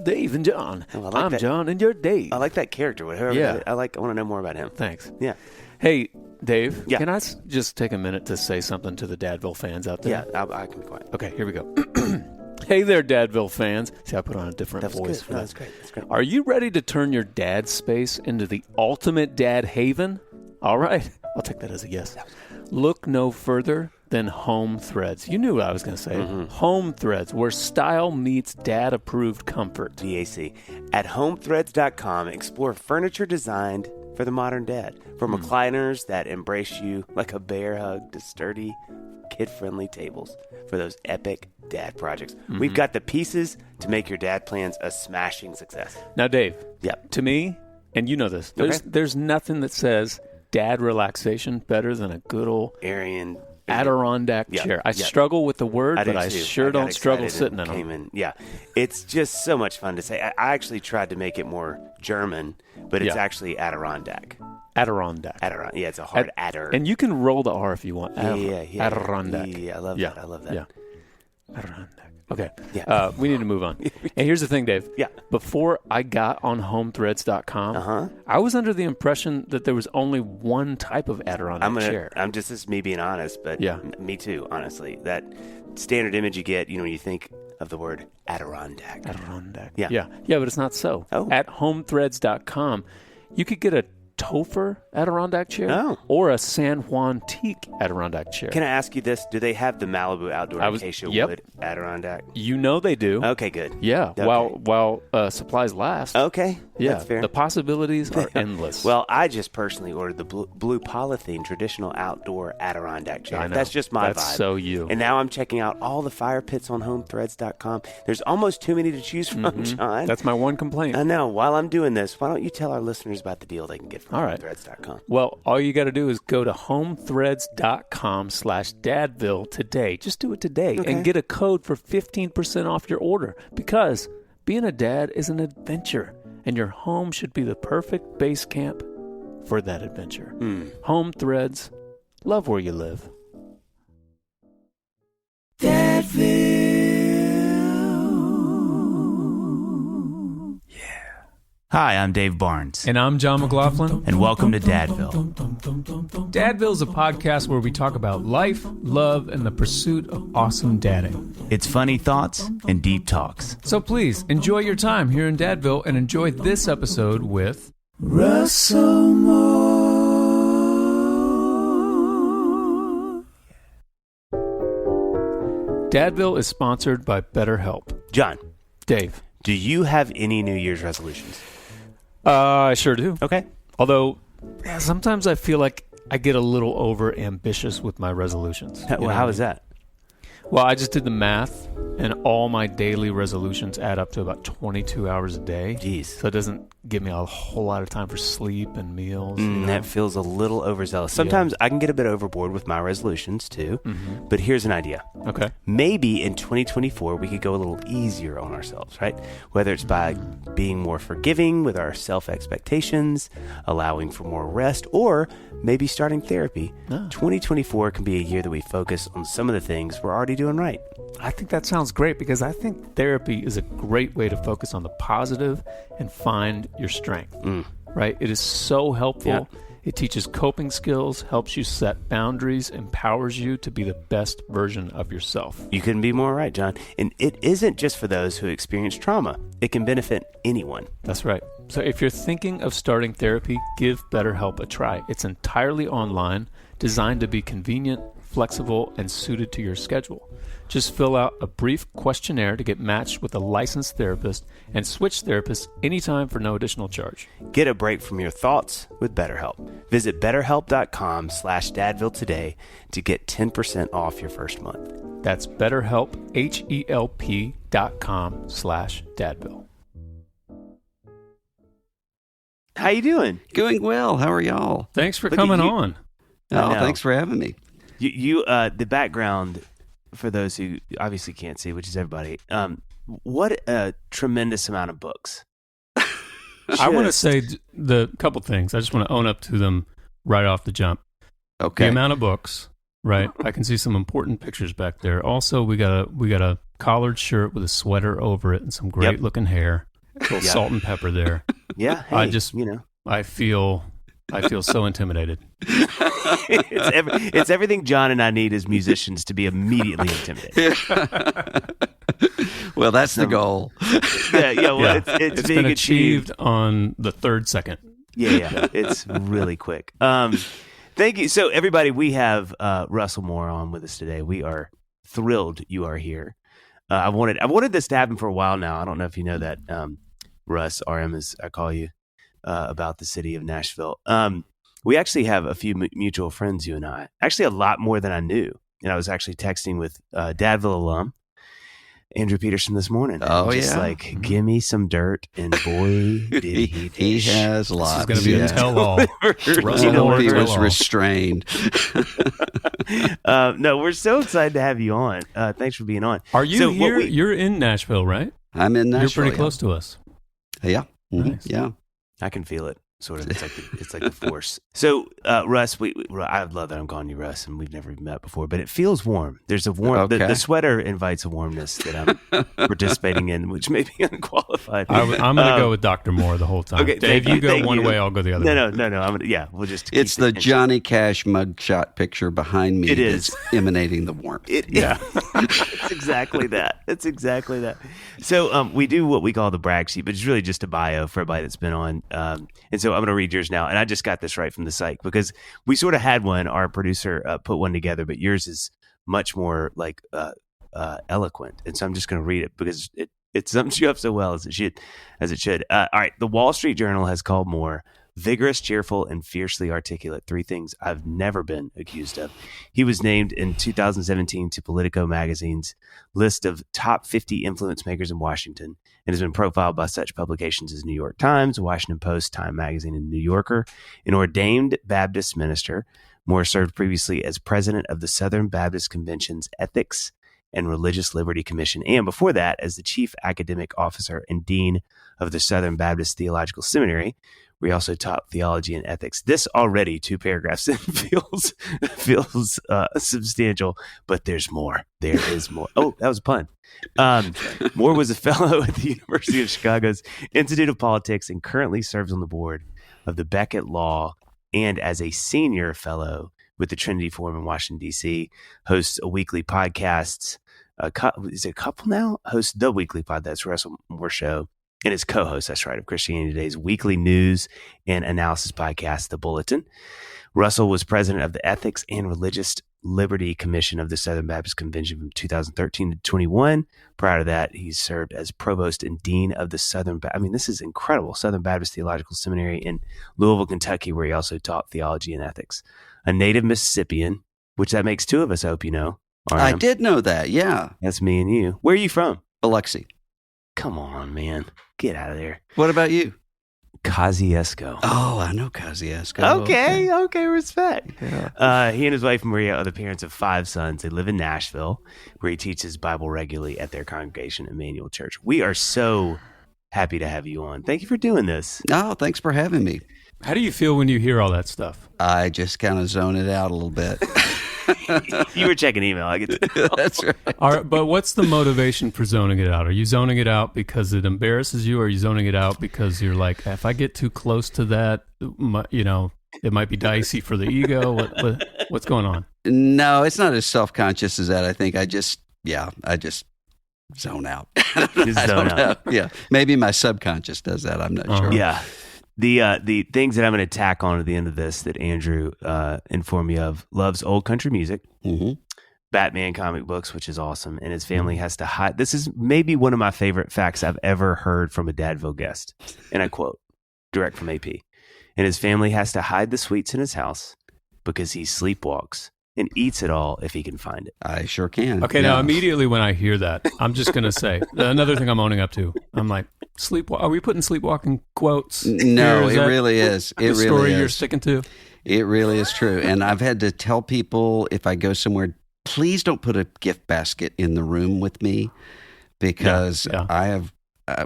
Dave and John. Oh, I like I'm that. John and you're Dave. I like that character. Whatever. Yeah. I want to know more about him. Thanks. Yeah. Hey, Dave, Yeah. can I just take a minute to say something to the Dadville fans out there? Yeah, I can be quiet. Okay, here we go. Hey there, Dadville fans. See, I put on a different That was voice good. for No, that. that's great. That's great. Are you ready to turn your dad space into the ultimate dad haven? All right. I'll take that as a yes. Look no further than Home Threads. You knew what I was going to say. Home Threads, where style meets dad-approved comfort. DAC. At homethreads.com, explore furniture designed for the modern dad. From recliners that embrace you like a bear hug to sturdy, kid-friendly tables for those epic dad projects. We've got the pieces to make your dad plans a smashing success. Now, Dave, Yep. to me, and you know this, Okay. there's nothing that says dad relaxation better than a good old Arian. Adirondack Yeah, chair. I yeah. struggle with the word, I but do I too. sure got don't struggle excited sitting and in them. came in. Yeah. It's just so much fun to say. I actually tried to make it more German, but it's Yeah. actually Adirondack. Adirondack. Yeah, it's a hard adder. And you can roll the R if you want. Yeah. Adirondack. Yeah, I love that. I love that. Yeah. Adirondack. Okay. Yeah. We need to move on. And here's the thing, Dave. Yeah. Before I got on homethreads.com, I was under the impression that there was only one type of Adirondack chair. I'm just this is me being honest, but Yeah. me too, honestly. That standard image you get, when you think of the word Adirondack. Adirondack. Yeah. Yeah, but it's not so. Oh. At homethreads.com, you could get a Topher Adirondack chair Oh. or a San Juan teak Adirondack chair. Can I ask you this? Do they have the Malibu outdoor acacia yep. wood Adirondack? You know they do. Okay, good. Yeah, Okay. while supplies last. Okay, yeah, that's fair. the possibilities are endless. Well, I just personally ordered the blue polythene traditional outdoor Adirondack chair. I know. That's just my That's vibe. so you. And now I'm checking out all the fire pits on homethreads.com. There's almost too many to choose from, John. That's my one complaint. I know. While I'm doing this, why don't you tell our listeners about the deal they can get from All right. homethreads.com? Well, all you got to do is go to homethreads.com/dadville today. Just do it today and get a code for 15% off your order, because being a dad is an adventure, and your home should be the perfect base camp for that adventure. Home Threads, love where you live. Hi, I'm Dave Barnes, And I'm John McLaughlin. and welcome to Dadville. Dadville is a podcast where we talk about life, love, and the pursuit of awesome dadding. It's funny thoughts and deep talks. So please enjoy your time here in Dadville and enjoy this episode with Russell Moore. Dadville is sponsored by BetterHelp. John, Dave. do you have any New Year's resolutions? I sure do. Okay. Although sometimes I feel like I get a little over ambitious with my resolutions. Well, how is that? Well, I just did the math, and all my daily resolutions add up to about 22 hours a day. Jeez. So it doesn't give me a whole lot of time for sleep and meals. you know? That feels a little overzealous. Sometimes I can get a bit overboard with my resolutions too, but here's an idea. Okay. Maybe in 2024 we could go a little easier on ourselves, right? Whether it's by being more forgiving with our self-expectations, allowing for more rest, or maybe starting therapy. 2024 can be a year that we focus on some of the things we're already doing right. I think that sounds great, because I think therapy is a great way to focus on the positive and find your strength, right? It is so helpful. Yeah. It teaches coping skills, helps you set boundaries, empowers you to be the best version of yourself. You couldn't be more right, John. And it isn't just for those who experience trauma. It can benefit anyone. That's right. So if you're thinking of starting therapy, give BetterHelp a try. It's entirely online, designed to be convenient, flexible, and suited to your schedule. Just fill out a brief questionnaire to get matched with a licensed therapist, and switch therapists anytime for no additional charge. Get a break from your thoughts with BetterHelp. Visit betterhelp.com/dadville today to get 10% off your first month. That's BetterHelp, HELP.com/dadville. How you doing? Doing well. How are y'all? Thanks for Look at coming you. on. I Oh, know. thanks for having me. The background, for those who obviously can't see, which is everybody, what a tremendous amount of books. I want to say the couple things. I just want to own up to them right off the jump. Okay. The amount of books, right? I can see some important pictures back there. Also, we got a collared shirt with a sweater over it and some great looking hair. A little salt and pepper there. Yeah. Hey, I feel so intimidated. It's everything John and I need as musicians to be immediately intimidated. Well, that's the goal. Well, it's being been achieved on the 3rd second. Yeah, it's really quick. Thank you. So, everybody, we have Russell Moore on with us today. We are thrilled you are here. I wanted this to happen for a while now. I don't know if you know that, Russ, RM, as I call you, about the city of Nashville. We actually have a few mutual friends, you and I. Actually, a lot more than I knew. And I was actually texting with Dadville alum, Andrew Peterson, this morning. Just like, give me some dirt, and boy, did he has lots. This is going to be a tell-all. He was restrained. No, we're so excited to have you on. Thanks for being on. Are you here? You're in Nashville, right? I'm in Nashville. You're pretty close to us. Yeah. Mm-hmm. Nice. Yeah. I can feel it. Sort of. It's like the force. So, Russ, I love that I'm calling you Russ, and we've never even met before, but it feels warm. There's a warm. Okay. The sweater invites a warmness that I'm participating in, which may be unqualified. I'm going to go with Dr. Moore the whole time. Okay, Dave, you go one way, I'll go the other way. No. We'll just. It's the Johnny Cash mugshot picture behind me. It is emanating the warmth. It's exactly that. It's exactly that. So we do what we call the brag sheet, but it's really just a bio for everybody that's been on. And so I'm going to read yours now. And I just got this right from the site because we sort of had one. Our producer put one together, but yours is much more like eloquent. And so I'm just going to read it because it sums you up so well as it should. All right. The Wall Street Journal has called Moore vigorous, cheerful, and fiercely articulate. 3 things I've never been accused of. He was named in 2017 to Politico magazine's list of top 50 influence makers in Washington and has been profiled by such publications as New York Times, Washington Post, Time Magazine, and New Yorker. An ordained Baptist minister, Moore served previously as president of the Southern Baptist Convention's Ethics and Religious Liberty Commission, and before that as the chief academic officer and dean of the Southern Baptist Theological Seminary, where he also taught theology and ethics. This already 2 paragraphs in feels substantial, but there's more. There is more. Oh, that was a pun. Moore was a fellow at the University of Chicago's Institute of Politics and currently serves on the board of the Beckett Law and as a senior fellow with the Trinity Forum in Washington, D.C., hosts a weekly podcast. Is it a couple now? Hosts the weekly podcast, that's Russell Moore Show. And is co-host, that's right, of Christianity Today's weekly news and analysis podcast, The Bulletin. Russell was president of the Ethics and Religious Liberty Commission of the Southern Baptist Convention from 2013 to 21. Prior to that, he served as provost and dean of the this is incredible, Southern Baptist Theological Seminary in Louisville, Kentucky, where he also taught theology and ethics. A native Mississippian, which that makes 2 of us, I hope you know. I did know that, yeah. That's me and you. Where are you from? Biloxi. Come on, man. Get out of there. What about you? Kosciuszko. Oh, I know Kosciuszko. Okay, respect. Yeah. He and his wife Maria are the parents of 5 sons. They live in Nashville, where he teaches Bible regularly at their congregation, Emmanuel Church. We are so happy to have you on. Thank you for doing this. Oh, thanks for having me. How do you feel when you hear all that stuff? I just kind of zone it out a little bit. You were checking email. I get to know. That's right. But what's the motivation for zoning it out? Are you zoning it out because it embarrasses you, or are you zoning it out because you're like, if I get too close to that, it might be dicey for the ego? What's going on? No, it's not as self-conscious as that. I think I just zone out. I don't know. Yeah, maybe my subconscious does that. I'm not sure. Yeah. The things that I'm going to tack on at the end of this that Andrew informed me of: loves old country music, Batman comic books, which is awesome, and his family has to hide. This is maybe one of my favorite facts I've ever heard from a Dadville guest, and I quote, direct from AP. And his family has to hide the sweets in his house because he sleepwalks and eats it all if he can find it. I sure can. Okay, now immediately when I hear that, I'm just going to say another thing I'm owning up to. I'm like, are we putting sleepwalking quotes? No, it really is. It the really story is. You're sticking to? It really is true. And I've had to tell people if I go somewhere, please don't put a gift basket in the room with me because I have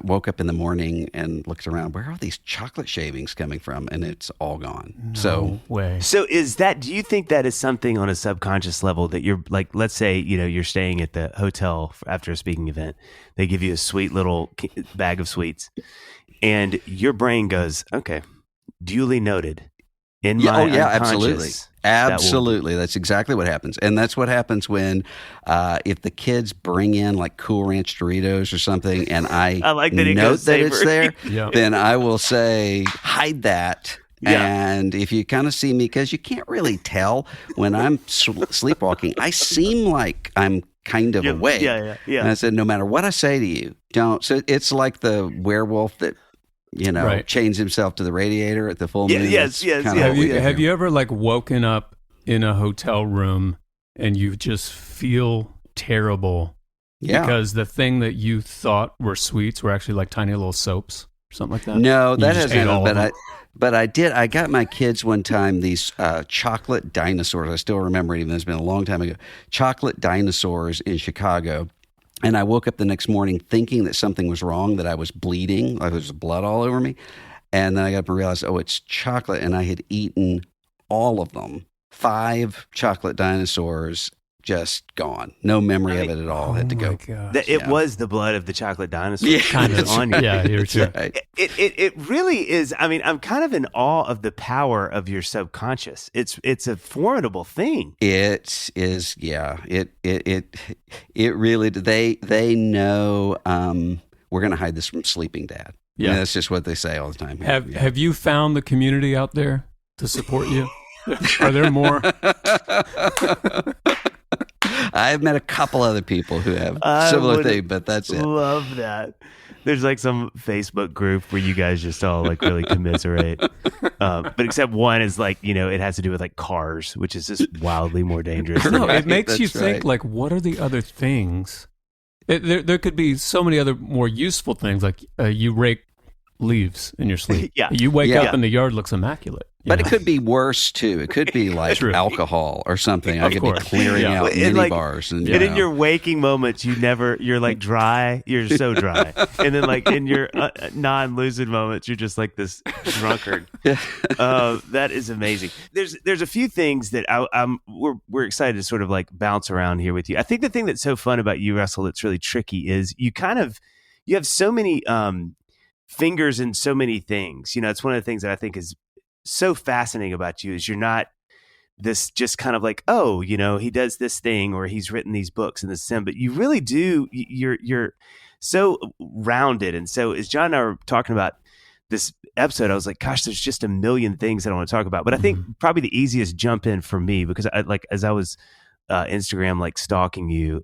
woke up in the morning and looked around. Where are all these chocolate shavings coming from? And it's all gone. No way. So do you think that is something on a subconscious level that you're like, let's say, you're staying at the hotel after a speaking event. They give you a sweet little bag of sweets and your brain goes, okay, duly noted. In my absolutely. Absolutely. That's exactly what happens. And that's what happens when, if the kids bring in like Cool Ranch Doritos or something and I like that note that it's there, Yeah. then I will say, hide that. Yeah. And if you kind of see me, because you can't really tell when I'm sleepwalking, I seem like I'm kind of awake. Yeah. And I said, no matter what I say to you, don't. So it's like the werewolf that, chains himself to the radiator at the full moon. Yes. Have you ever like woken up in a hotel room and you just feel terrible because the thing that you thought were sweets were actually like tiny little soaps or something like that? No, You that just hasn't ate all happened. of them? But I did. I got my kids one time these chocolate dinosaurs. I still remember it, even though it's been a long time ago. Chocolate dinosaurs in Chicago. And I woke up the next morning thinking that something was wrong, that I was bleeding, like there was blood all over me. And then I got up and realized, it's chocolate. And I had eaten all of them. 5 chocolate dinosaurs, just gone. No memory of it at all. Had to go. It was the blood of the chocolate dinosaur Yeah, on you. Yeah, you're true. Right. It really is. I mean, I'm kind of in awe of the power of your subconscious. It's a formidable thing. It is, yeah. It really. They know we're going to hide this from sleeping dad. Yeah, that's just what they say all the time. Have you found the community out there to support you? Are there more? I've met a couple other people who have similar things, but that's it. Love that. There's like some Facebook group where you guys just all like really commiserate. But except one is like, it has to do with like cars, which is just wildly more dangerous. No, Right, it makes you that's think right. like, what are the other things? There could be so many other more useful things, like you rake leaves in your sleep. Yeah. You wake Yeah. up and the yard looks immaculate. But it could be worse too. It could be like True. alcohol or something. I Of could course. be clearing Yeah. out And mini like- bars, and And in your waking moments, you're like dry. You're so dry. And then like in your non-lucid moments, you're just like this drunkard. That is amazing. There's a few things that we're excited to sort of like bounce around here with you. I think the thing that's so fun about you, Russell, that's really tricky is you have so many fingers in so many things. It's one of the things that I think is so fascinating about you is you're not this just kind of like, he does this thing or he's written these books and this, but you really do. You're so rounded. And so as John and I were talking about this episode, I was like, gosh, there's just a million things that I want to talk about. But I think probably the easiest jump in for me, because as I was Instagram like stalking you,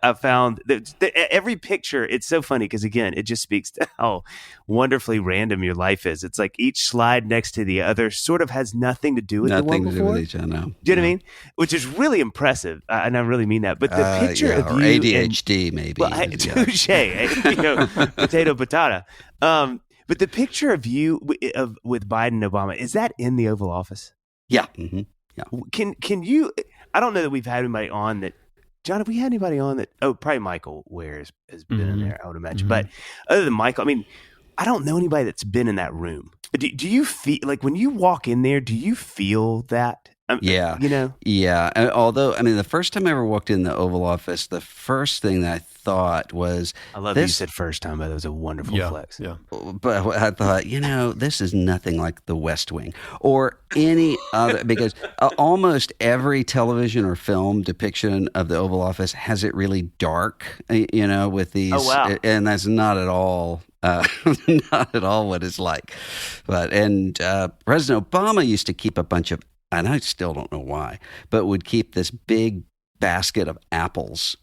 I found that every picture, it's so funny because again, it just speaks to how wonderfully random your life is. It's like each slide next to the other sort of has nothing to do with the one nothing to do before. with each other. No. Do you know what I mean? Which is really impressive, and I really mean that. But the picture of or you, ADHD maybe. well, touche, potato, patata. But the picture of you with Biden and Obama, is that in the Oval Office? Yeah. Mm-hmm. Yeah. Can you? I don't know that we've had anybody on that. John, have we had anybody on that? Oh, probably Michael Ware has been in there, I would imagine. But other than Michael, I mean, I don't know anybody that's been in that room. Do you feel like when you walk in there, do you feel that? Yeah. Yeah. Although, I mean, the first time I ever walked in the Oval Office, the first thing that I thought was, I love that you said first time, but that was a wonderful flex. Yeah. but I thought, this is nothing like the West Wing or any other, because almost every television or film depiction of the Oval Office has it really dark, with these, and that's not at all. Not at all what it's like. President Obama used to keep a bunch of, and I still don't know why, but would keep this big basket of apples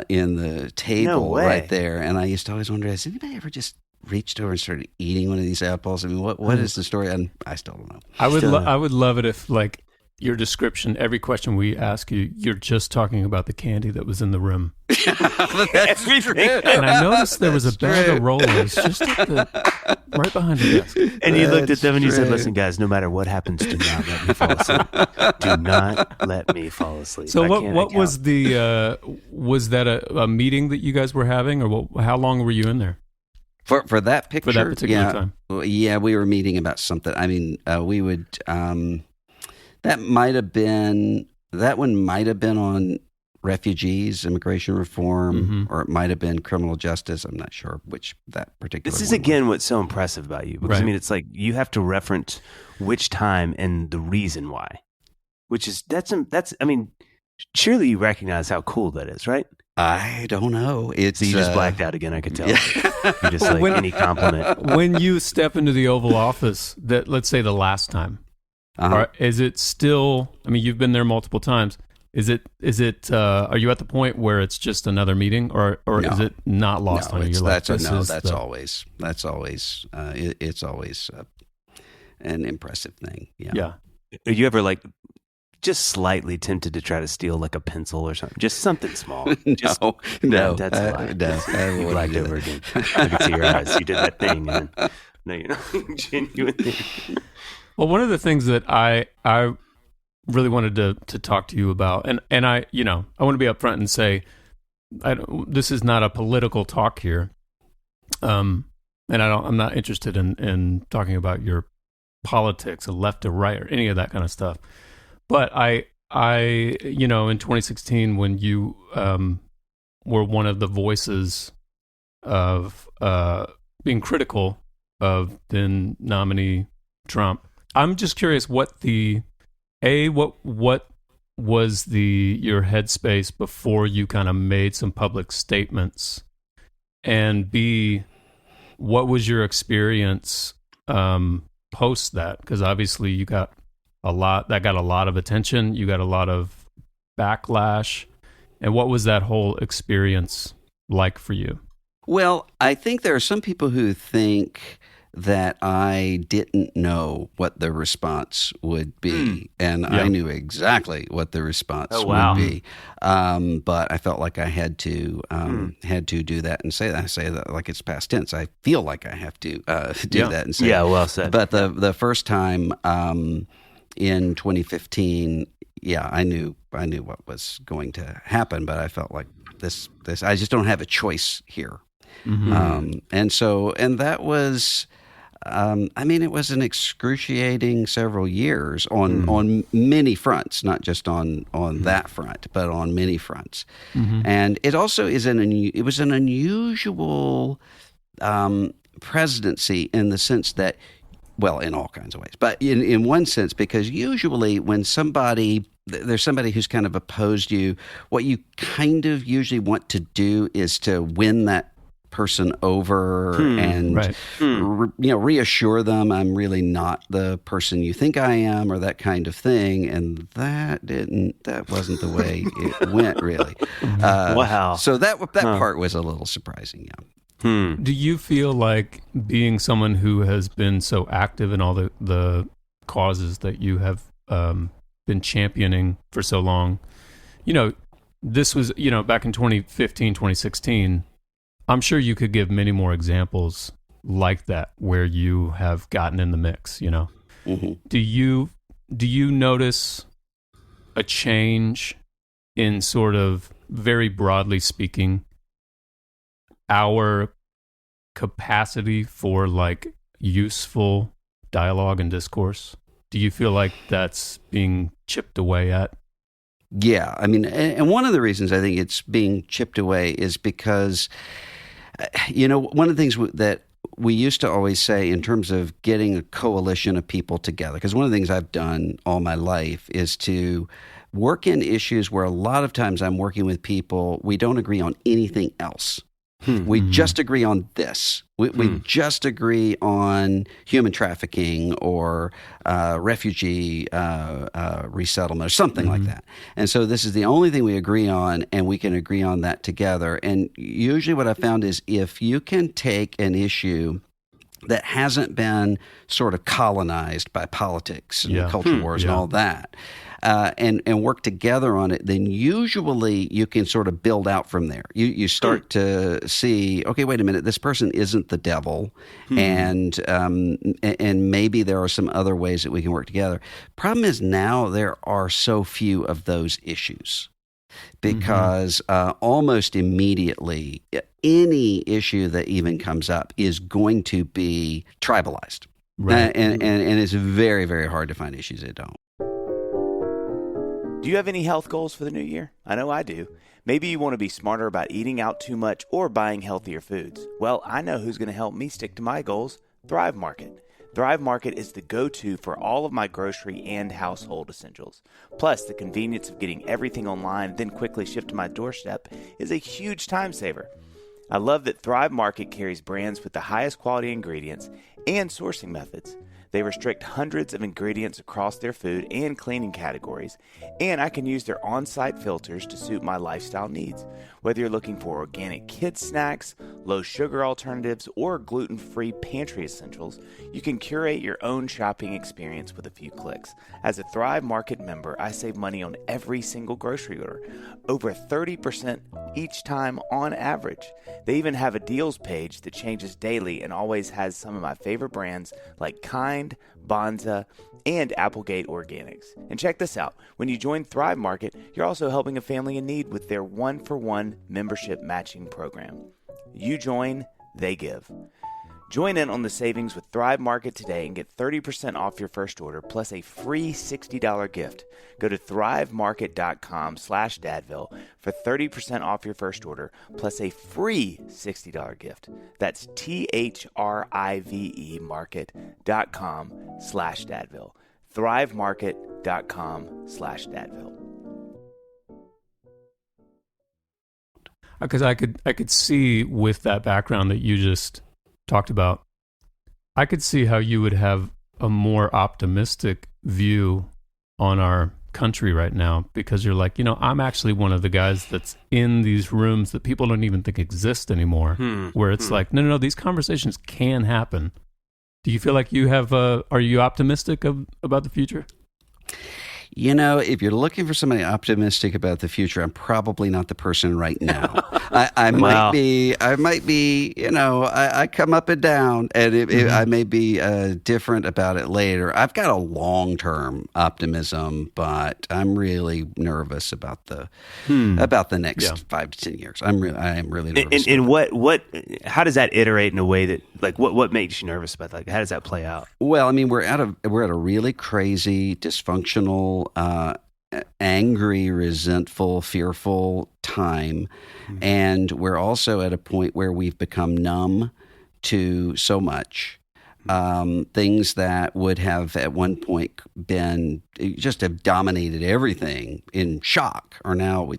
in the table right there. And I used to always wonder, has anybody ever just reached over and started eating one of these apples? I mean, what is the story? And I still don't know. I would love it if, like, your description, every question we ask you, you're just talking about the candy that was in the room. That's true. And I noticed there was a bag of rollers just at right behind the desk. And you looked at That's them and you said, true. listen, guys, no matter what happens, do not let me fall asleep. Do not let me fall asleep. So I what can't what account. was the was that a meeting that you guys were having, or how long were you in there For that picture, for that particular yeah, time? Yeah, we were meeting about something. I mean, we would. That one might have been on refugees, immigration reform, or it might have been criminal justice. I'm not sure which that particular. This is one again what's so impressive about you, because I Right. mean, it's like you have to reference which time and the reason why, which is that's. I mean, surely you recognize how cool that is, right? I don't know. It's So you just blacked out again. I could tell. You're just like When- any compliment. When you step into the Oval Office, that let's say the last time, Uh-huh. is it still? I mean, you've been there multiple times. Is it? Are you at the point where it's just another meeting, or No. is it not lost No, on you? it's, You're like, that's this no. is That's the- always. It's always an impressive thing. Yeah. Yeah. Are you ever like just slightly tempted to try to steal like a pencil or something? Just something small. Just, no, that's a lie. no. I You wouldn't blacked do over that. again. I could see your eyes. You did that thing, and then no, you're not genuinely. Well, one of the things that I really wanted to talk to you about, and I want to be upfront and say, this is not a political talk here, and I'm not interested in talking about your politics, or left or right, or any of that kind of stuff. But I in 2016, when you were one of the voices of being critical of then nominee Trump, I'm just curious what was your headspace before you kind of made some public statements, and B, what was your experience post that? Because obviously you got a lot of attention, you got a lot of backlash, and what was that whole experience like for you? Well, I think there are some people who think that I didn't know what the response would be, and I knew exactly what the response would be. But I felt like I had to do that and say that. I say that like it's past tense. I feel like I have to do that and say. Yeah, well said. But the first time in 2015, I knew what was going to happen, but I felt like this I just don't have a choice here. And that was. It was an excruciating several years on many fronts, not just on that front, but on many fronts. And it also is it was an unusual presidency in the sense that, well, in all kinds of ways, but in one sense, because usually when there's somebody who's kind of opposed you, what you kind of usually want to do is to win that person over and reassure them I'm really not the person you think I am, or that kind of thing. And that wasn't the way it went, really. Wow. So that part was a little surprising. Do you feel like, being someone who has been so active in all the causes that you have been championing for so long, this was, back in 2015, 2016, I'm sure you could give many more examples like that where you have gotten in the mix, Do you notice a change in, sort of very broadly speaking, our capacity for like useful dialogue and discourse? Do you feel like that's being chipped away at? Yeah. I mean, and one of the reasons I think it's being chipped away is because, one of the things that we used to always say in terms of getting a coalition of people together, because one of the things I've done all my life is to work in issues where a lot of times I'm working with people, we don't agree on anything else. We just agree on this. We just agree on human trafficking or refugee resettlement or something like that. And so this is the only thing we agree on, and we can agree on that together. And usually what I found is if you can take an issue that hasn't been sort of colonized by politics and culture wars and all that, and work together on it, then usually you can sort of build out from there. You start to see, okay, wait a minute, this person isn't the devil, and maybe there are some other ways that we can work together. Problem is now there are so few of those issues because almost immediately any issue that even comes up is going to be tribalized. Right. And it's very, very hard to find issues that don't. Do you have any health goals for the new year? I know I do. Maybe you want to be smarter about eating out too much or buying healthier foods. Well, I know who's going to help me stick to my goals. Thrive Market. Thrive Market is the go-to for all of my grocery and household essentials. Plus, the convenience of getting everything online, then quickly shipped to my doorstep is a huge time saver. I love that Thrive Market carries brands with the highest quality ingredients and sourcing methods. They restrict hundreds of ingredients across their food and cleaning categories, and I can use their on-site filters to suit my lifestyle needs. Whether you're looking for organic kids snacks, low sugar alternatives, or gluten-free pantry essentials, you can curate your own shopping experience with a few clicks. As a Thrive Market member, I save money on every single grocery order, over 30% each time on average. They even have a deals page that changes daily and always has some of my favorite brands like Kind, Bonza, and Applegate Organics. And check this out. When you join Thrive Market, you're also helping a family in need with their 1-for-1 membership matching program. You join, they give. Join in on the savings with Thrive Market today and get 30% off your first order plus a free $60 gift. Go to thrivemarket.com/dadville for 30% off your first order plus a free $60 gift. That's THRIVE market.com/dadville. thrivemarket.com/dadville. Because I could see with that background that you just talked about, I could see how you would have a more optimistic view on our country right now, because you're like, I'm actually one of the guys that's in these rooms that people don't even think exist anymore, where it's like, no, these conversations can happen. Do you feel like you have, are you optimistic about the future? If you're looking for somebody optimistic about the future, I'm probably not the person right now. I might be, I come up and down, and I may be different about it later. I've got a long-term optimism, but I'm really nervous about the next 5 to 10 years. I am really nervous. And how does that iterate in a way that, like, what makes you nervous about that? Like, how does that play out? Well, I mean, we're at a really crazy, dysfunctional, angry, resentful, fearful time. And we're also at a point where we've become numb to so much. Things that would have at one point been just have dominated everything in shock are now,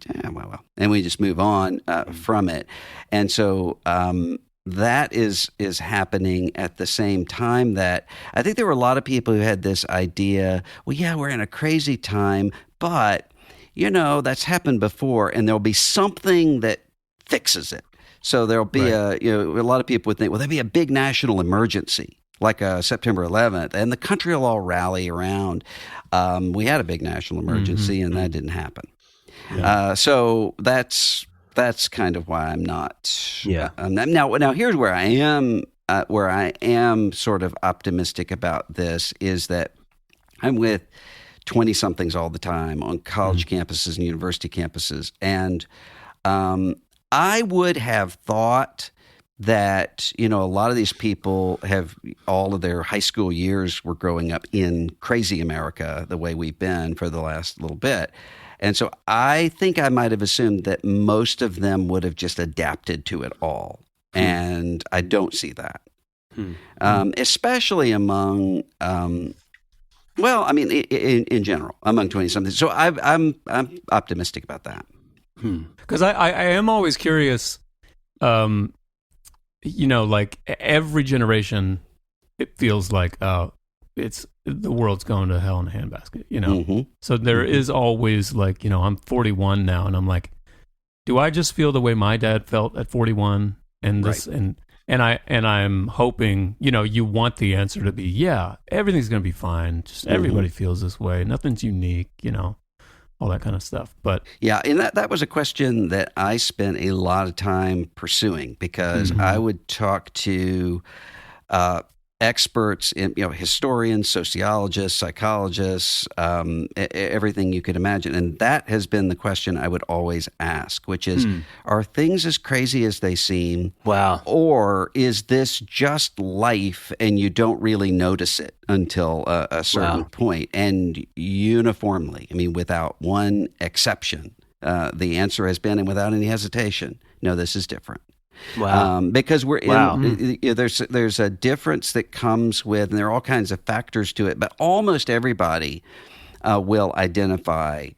and we just move on from it. And so that is happening at the same time that I think there were a lot of people who had this idea, we're in a crazy time, but, that's happened before, and there'll be something that fixes it. So there'll be a lot of people would think, there'll be a big national emergency, like September 11th, and the country will all rally around. We had a big national emergency, and that didn't happen. Yeah. So that's kind of why I'm not. Yeah. Now here's where I am. Where I am sort of optimistic about this is that I'm with 20-somethings all the time on college campuses and university campuses, and I would have thought that a lot of these people have all of their high school years were growing up in crazy America the way we've been for the last little bit. And so I think I might have assumed that most of them would have just adapted to it all. And I don't see that. Especially among, in general, among 20-somethings. So I'm optimistic about that. Because I am always curious, like every generation, it feels like, it's the world's going to hell in a handbasket, So there is always like, I'm 41 now, and I'm like, do I just feel the way my dad felt at 41? And this, and And I'm hoping, you want the answer to be, yeah, everything's going to be fine. Just everybody feels this way. Nothing's unique, all that kind of stuff. But yeah, and that was a question that I spent a lot of time pursuing, because I would talk to experts in, historians, sociologists, psychologists, everything you could imagine. And that has been the question I would always ask, which is, are things as crazy as they seem? Wow. Or is this just life and you don't really notice it until a certain point? And uniformly, without one exception, the answer has been, and without any hesitation, no, this is different. Wow. Because we're in, there's a difference that comes with, and there are all kinds of factors to it, but almost everybody will identify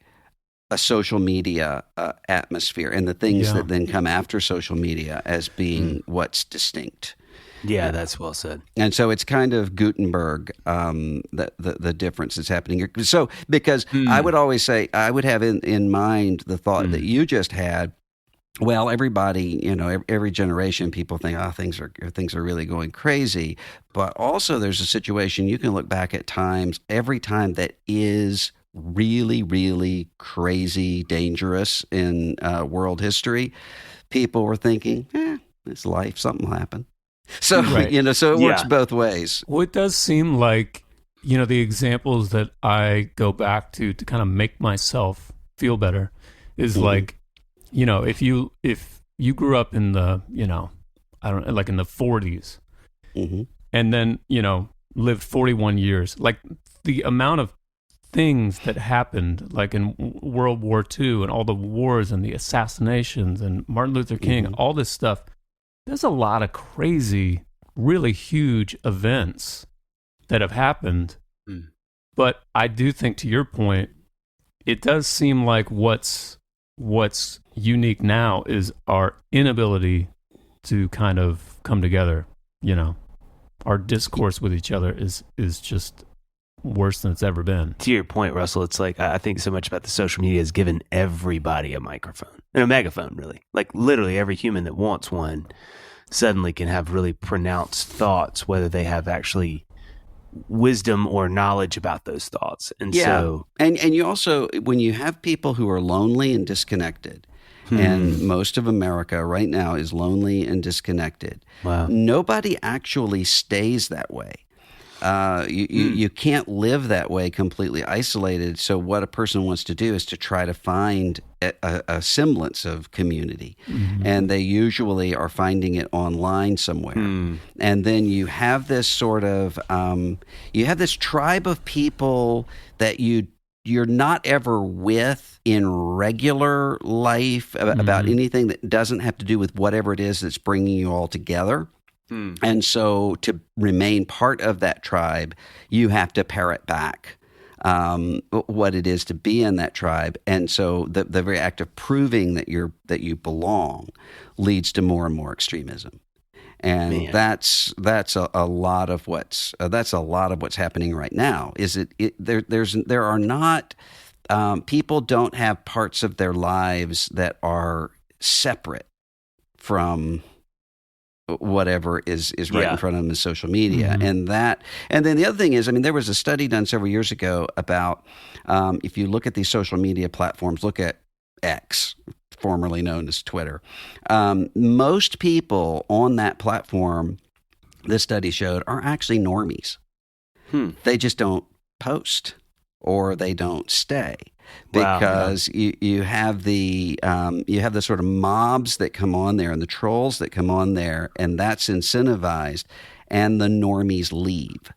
a social media atmosphere and the things that then come after social media as being what's distinct. Yeah, that's well said. And so it's kind of Gutenberg, the difference that's happening here. So, because I would always say, I would have in mind the thought that you just had. Well, everybody, every generation, people think, things are really going crazy. But also, there's a situation you can look back at times, every time that is really, really crazy, dangerous in world history. People were thinking, it's life, something will happen. So, so it works both ways. Well, it does seem like, the examples that I go back to kind of make myself feel better is like, if you grew up in the, like in the 40s and then, lived 41 years, like the amount of things that happened, like in World War II and all the wars and the assassinations and Martin Luther King, all this stuff, there's a lot of crazy, really huge events that have happened. But I do think, to your point, it does seem like what's unique now is our inability to kind of come together. Our discourse with each other is just worse than it's ever been. To your point, Russell, it's like, I think so much about the social media has given everybody a microphone and a megaphone, really. Like literally every human that wants one suddenly can have really pronounced thoughts, whether they have actually wisdom or knowledge about those thoughts. And so, and you also, when you have people who are lonely and disconnected, and most of America right now is lonely and disconnected. Wow. Nobody actually stays that way. You can't live that way completely isolated. So what a person wants to do is to try to find a semblance of community. And they usually are finding it online somewhere. And then you have this sort of, you have this tribe of people that you're not ever with in regular life about anything that doesn't have to do with whatever it is that's bringing you all together. And so to remain part of that tribe, you have to parrot back what it is to be in that tribe. And so the very act of proving that you belong leads to more and more extremism. And that's a lot of what's happening right now. There are not people don't have parts of their lives that are separate from whatever is right in front of them in social media. And then the other thing is, there was a study done several years ago about if you look at these social media platforms, look at X, formerly known as Twitter. Most people on that platform, this study showed, are actually normies. They just don't post or they don't stay. Because you have the sort of mobs that come on there and the trolls that come on there, and that's incentivized, and the normies leave.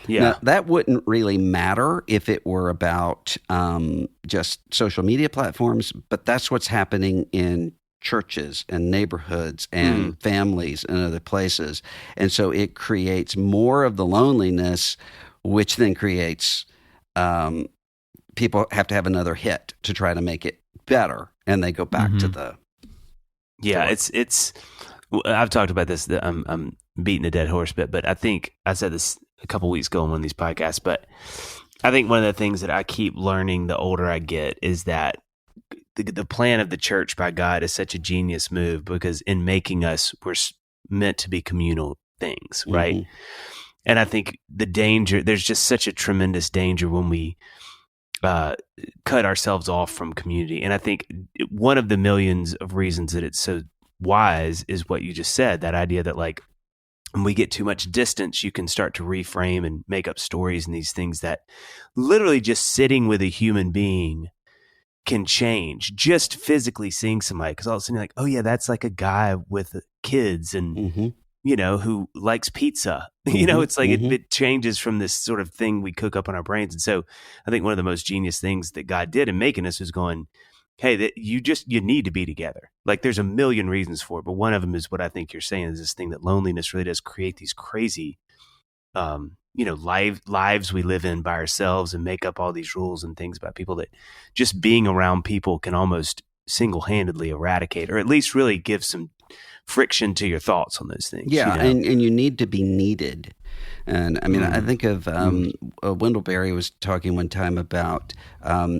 Now, that wouldn't really matter if it were about just social media platforms, but that's what's happening in churches and neighborhoods and families and other places. And so it creates more of the loneliness, which then creates people have to have another hit to try to make it better, and they go back to the. Yeah, it's. I've talked about this. I'm beating a dead horse bit, but I think I said this a couple weeks ago on one of these podcasts. But I think one of the things that I keep learning the older I get is that the plan of the church by God is such a genius move, because in making us, meant to be communal things, right? Mhm. And I think there's just such a tremendous danger when we cut ourselves off from community. And I think one of the millions of reasons that it's so wise is what you just said, that idea that like when we get too much distance, you can start to reframe and make up stories and these things that literally just sitting with a human being can change. Just physically seeing somebody, because all of a sudden you're like, oh yeah, that's like a guy with kids and Mhm. who likes pizza. Mhm. It's like Mhm. it changes from this sort of thing we cook up in our brains. And so I think one of the most genius things that God did in making us was going, hey, that you need to be together. Like there's a million reasons for it, but one of them is what I think you're saying is this thing that loneliness really does create these crazy, lives we live in by ourselves and make up all these rules and things about people that just being around people can almost single-handedly eradicate, or at least really give some friction to your thoughts on those things. Yeah, and you need to be needed. And I mean, I think of Wendell Berry was talking one time about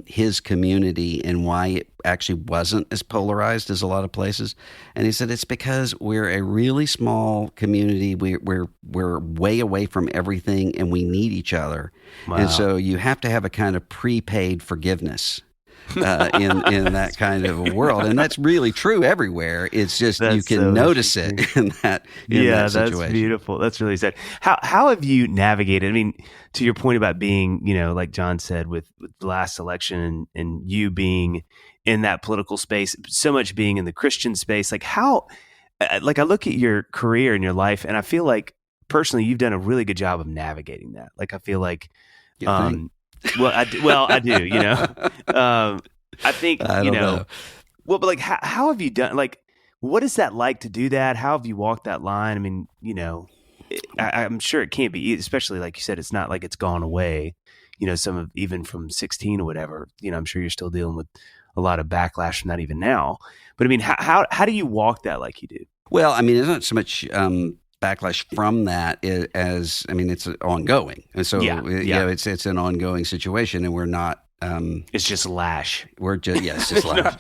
his community and why it actually wasn't as polarized as a lot of places. And he said it's because we're a really small community. We're way away from everything, and we need each other. Wow. And so you have to have a kind of prepaid forgiveness. In that kind of a world, and that's really true everywhere. It's just you can so notice it in that situation. That's beautiful. That's really sad. How have you navigated? I mean, to your point about being, like John said, with the last election and you being in that political space, so much being in the Christian space. Like how? Like I look at your career and your life, and I feel like personally, you've done a really good job of navigating that. Like I feel like. You think? I do. I think, I don't know. Well, but like, how have you done? Like, what is that like to do that? How have you walked that line? I mean, I'm sure it can't be, especially like you said, it's not like it's gone away. Some of even from 16 or whatever. I'm sure you're still dealing with a lot of backlash from that even now. But I mean, how do you walk that like you do? Well, I mean, it's not so much backlash from that as, I mean, it's ongoing. And so, it's an ongoing situation, and we're not. It's just lash. We're just, yes, it's lash.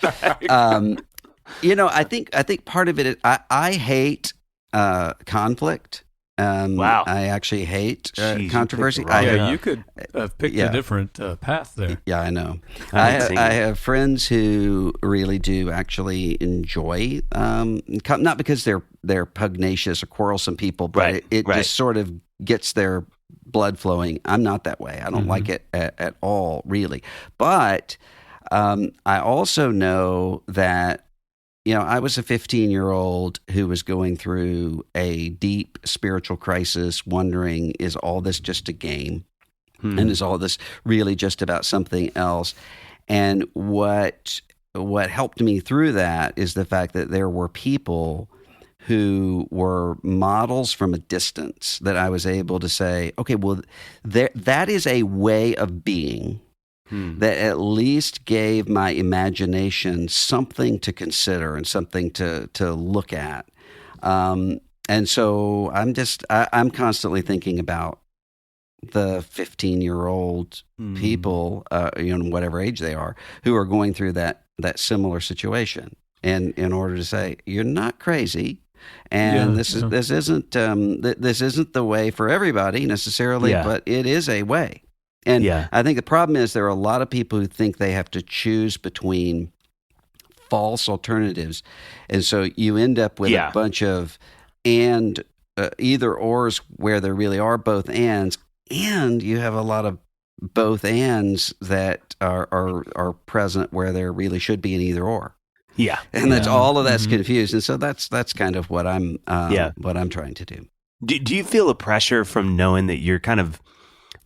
I think part of it is I hate conflict. Wow. I actually hate Jeez, controversy. you picked the wrong- You could have picked a different path there. Yeah, I know. I I have friends who really do actually enjoy, not because they're pugnacious or quarrelsome people, but Right, it right. just sort of gets their blood flowing. I'm not that way. I don't like it at all, really. But I also know that, I was a 15-year-old who was going through a deep spiritual crisis, wondering, is all this just a game? And is all this really just about something else? And what helped me through that is the fact that there were people who were models from a distance that I was able to say, okay, well, that is a way of being that at least gave my imagination something to consider and something to look at. And so I'm constantly thinking about the 15-year-old people, whatever age they are, who are going through that similar situation. And in order to say, you're not crazy. And this isn't the way for everybody necessarily, but it is a way. And I think the problem is there are a lot of people who think they have to choose between false alternatives, and so you end up with a bunch of either ors where there really are both ands, and you have a lot of both ands that are present where there really should be an either or. Yeah, and that's all of that's confused, and so that's kind of what I'm trying to do. Do you feel a pressure from knowing that you're kind of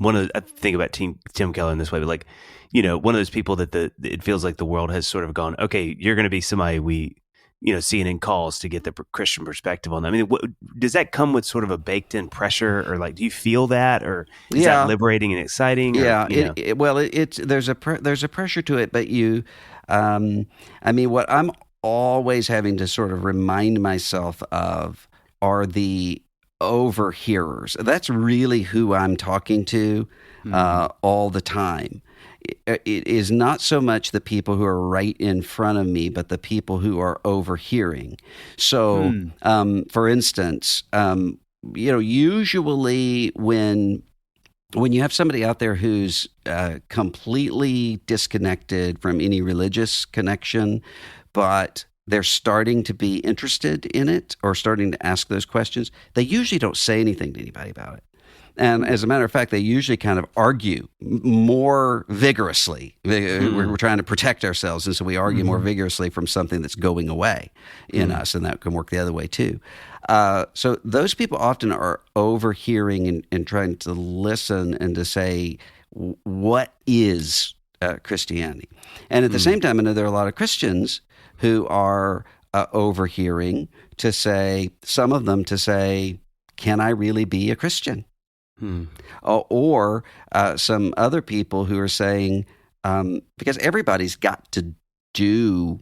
I think about Tim Keller in this way, but like, one of those people that it feels like the world has sort of gone, okay, you're going to be somebody we, CNN calls to get the Christian perspective on that. I mean, does that come with sort of a baked in pressure, or like, do you feel that, or is that liberating and exciting? Or, there's a pressure to it, but what I'm always having to sort of remind myself of are the overhearers. That's really who I'm talking to all the time. it is not so much the people who are right in front of me, but the people who are overhearing. So, for instance, usually when you have somebody out there who's completely disconnected from any religious connection, but they're starting to be interested in it or starting to ask those questions, they usually don't say anything to anybody about it. And as a matter of fact, they usually kind of argue more vigorously. We're trying to protect ourselves, and so we argue more vigorously from something that's going away in us, and that can work the other way too. So those people often are overhearing and trying to listen and to say, what is Christianity? And at the same time, I know there are a lot of Christians who are overhearing to say, some of them to say, can I really be a Christian? Or some other people who are saying, because everybody's got to do,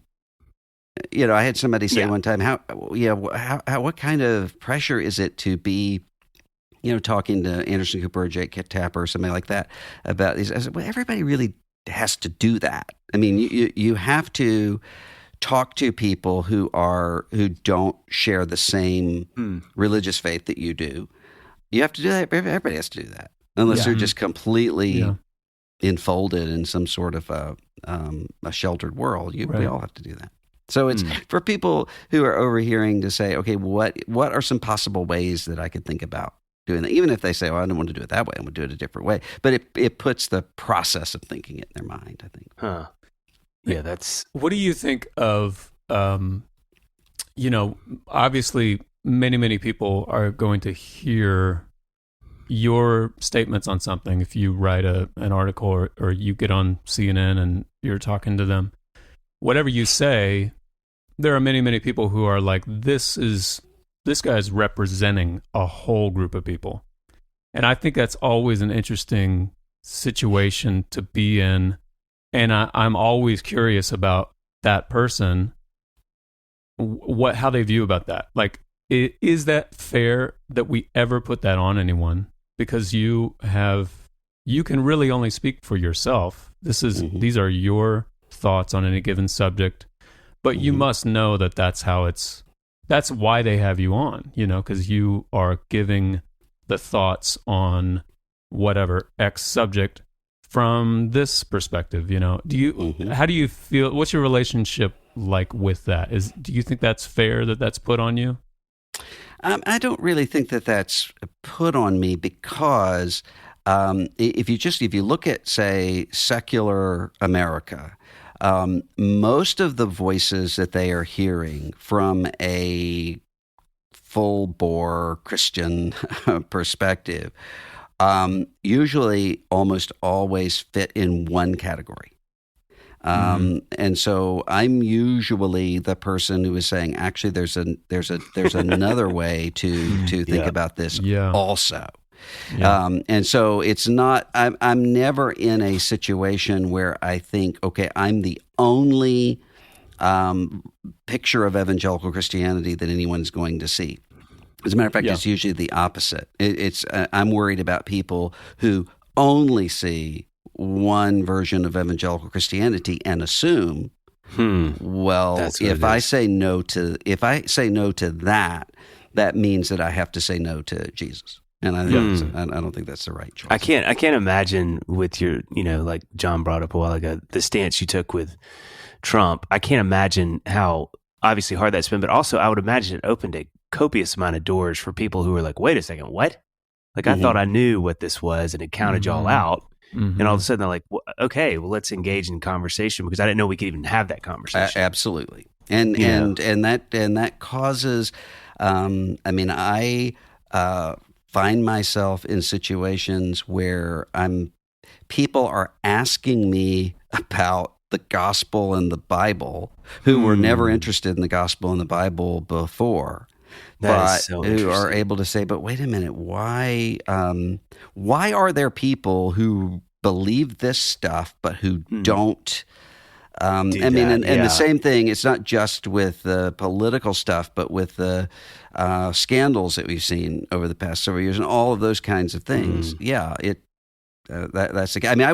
I had somebody say one time, what kind of pressure is it to be, talking to Anderson Cooper or Jake Tapper or something like that about these? I said, well, everybody really has to do that. I mean, you have to talk to people who don't share the same religious faith that you do. You have to do that. Everybody has to do that, unless they're just completely enfolded in some sort of a sheltered world. We all have to do that. So it's for people who are overhearing to say, okay, what are some possible ways that I could think about doing that? Even if they say, well, I don't want to do it that way, I'm going to do it a different way. But it puts the process of thinking it in their mind, I think. Huh. Yeah, that's... What do you think of, obviously many people are going to hear your statements on something if you write an article or you get on CNN and you're talking to them. Whatever you say, there are many people who are like, this guy's representing a whole group of people. And I think that's always an interesting situation to be in. And I'm always curious about that person, how they view about that. Like, is that fair that we ever put that on anyone? Because you can really only speak for yourself. These are your thoughts on any given subject, but you must know that that's why they have you on, because you are giving the thoughts on whatever X subject from this perspective. How do you feel? What's your relationship like with that? Do you think that's fair that that's put on you? I don't really think that that's put on me because if you look at, say, secular America, most of the voices that they are hearing from a full-bore Christian perspective usually almost always fit in one category. And so I'm usually the person who is saying, actually, there's another way to think about this also. Yeah. And so it's not, I'm never in a situation where I think, okay, I'm the only picture of evangelical Christianity that anyone's going to see. As a matter of fact, it's usually the opposite. I'm worried about people who only see one version of evangelical Christianity and assume, if I say no to that, that means that I have to say no to Jesus. And I don't think that's the right choice. I can't imagine with your, like John brought up a while ago, the stance you took with Trump. I can't imagine how obviously hard that's been, but also I would imagine it opened a copious amount of doors for people who were like, wait a second, what? Like I thought I knew what this was and it counted y'all out. And all of a sudden they're like, okay, well, let's engage in conversation because I didn't know we could even have that conversation. Absolutely. And that causes, I find myself in situations where people are asking me about the gospel and the Bible who were never interested in the gospel and the Bible before. But who are able to say, but wait a minute, why are there people who believe this stuff but who don't? The same thing. It's not just with the political stuff, but with the scandals that we've seen over the past several years and all of those kinds of things. that's the. I mean,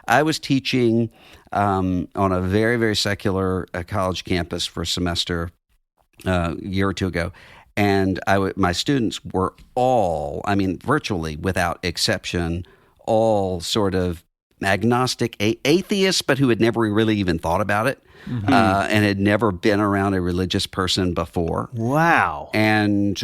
I was teaching on a very, very secular college campus for a semester a year or two ago, and my students were all, I mean, virtually without exception, all sort of agnostic atheists, but who had never really even thought about it, and had never been around a religious person before. Wow. And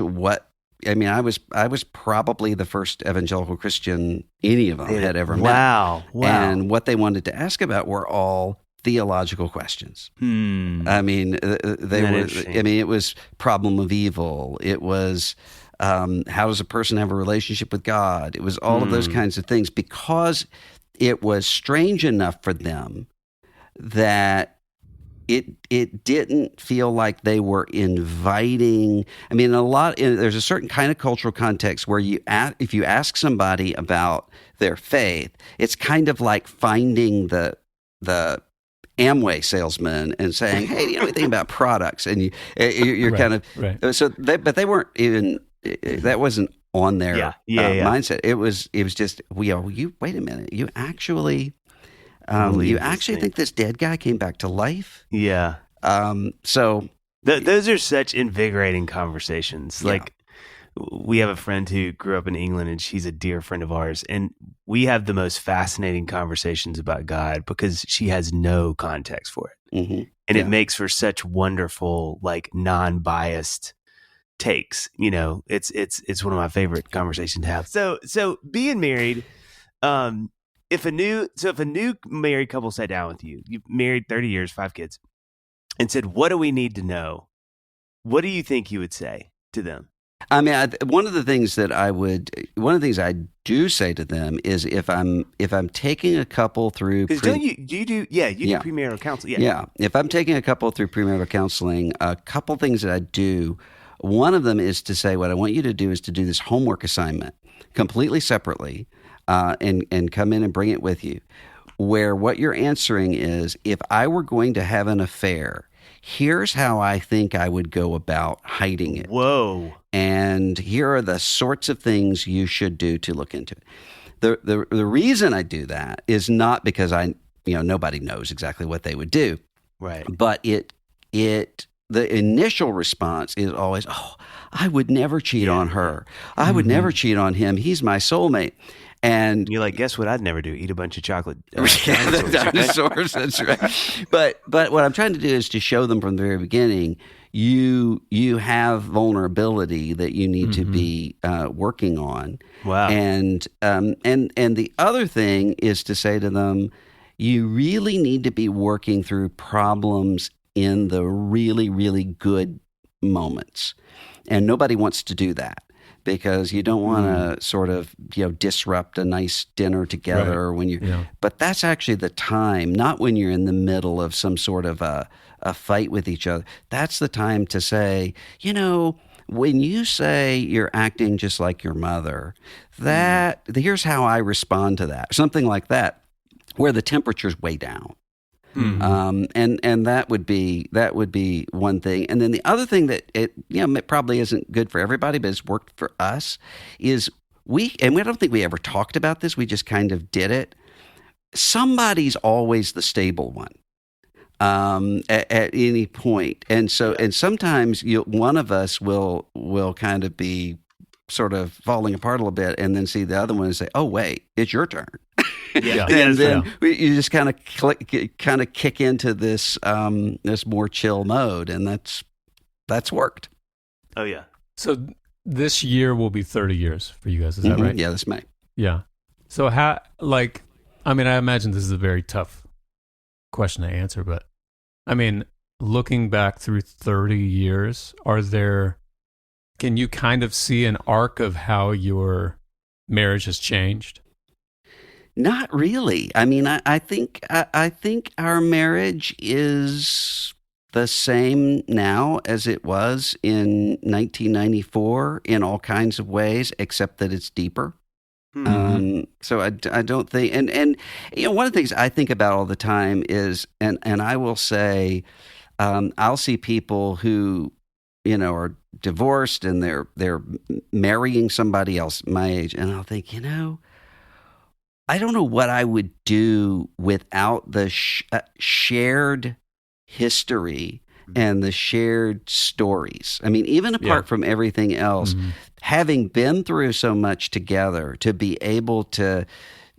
I was probably the first evangelical Christian any of them had ever met. Wow. And what they wanted to ask about were all theological questions. I mean, it was problem of evil. It was how does a person have a relationship with God? It was all of those kinds of things, because it was strange enough for them that it didn't feel like they were inviting. I mean, there's a certain kind of cultural context where if you ask somebody about their faith, it's kind of like finding the Amway salesman and saying, "Hey, do you know anything about products?" And you're Right, kind of right. so. But they weren't even. That wasn't on their mindset. It was just, you wait a minute. You actually. You actually think this dead guy came back to life? Yeah. So those are such invigorating conversations. Yeah. Like, we have a friend who grew up in England, and she's a dear friend of ours, and we have the most fascinating conversations about God because she has no context for it, and it makes for such wonderful, like, non-biased takes. You know, it's one of my favorite conversations to have. So being married, If a new married couple sat down with you, you've married 30 years, 5 kids, and said, "What do we need to know?" What do you think you would say to them? I mean, one of the things I do say to them is if I'm taking a couple through, Because you do premarital counseling. Yeah. If I'm taking a couple through premarital counseling, a couple things that I do. One of them is to say, what I want you to do is to do this homework assignment completely separately. And come in and bring it with you, where what you're answering is, if I were going to have an affair, here's how I think I would go about hiding it. Whoa. And here are the sorts of things you should do to look into it. The reason I do that is not because nobody knows exactly what they would do. Right. But the initial response is always, "Oh, I would never cheat on her. I would never cheat on him. He's my soulmate." And you're like, guess what I'd never do? Eat a bunch of chocolate. The dinosaurs, that's right. But what I'm trying to do is to show them from the very beginning, you have vulnerability that you need to be working on. Wow. And the other thing is to say to them, you really need to be working through problems in the really, really good moments. And nobody wants to do that, because you don't want to sort of, disrupt a nice dinner together when but that's actually the time, not when you're in the middle of some sort of a fight with each other. That's the time to say, when you say you're acting just like your mother, here's how I respond to that. Something like that, where the temperature's way down. And that would be one thing. And then the other thing that it probably isn't good for everybody, but it's worked for us, is we don't think we ever talked about this. We just kind of did it. Somebody's always the stable one at any point. And sometimes one of us will kind of be sort of falling apart a little bit, and then see the other one and say, "Oh, wait, it's your turn." And then you just kind of kick into this this more chill mode, and that's worked. Oh yeah. So this year will be 30 years for you guys. Is that right? Yeah, this May. Yeah. So I imagine this is a very tough question to answer, but I mean, looking back through 30 years, can you kind of see an arc of how your marriage has changed? Not really. I mean, I think our marriage is the same now as it was in 1994 in all kinds of ways, except that it's deeper. So I don't think, and one of the things I think about all the time is, and I will say, I'll see people who are divorced and they're marrying somebody else my age, and I'll think, I don't know what I would do without the shared history and the shared stories. I mean, even apart from everything else, having been through so much together, to be able to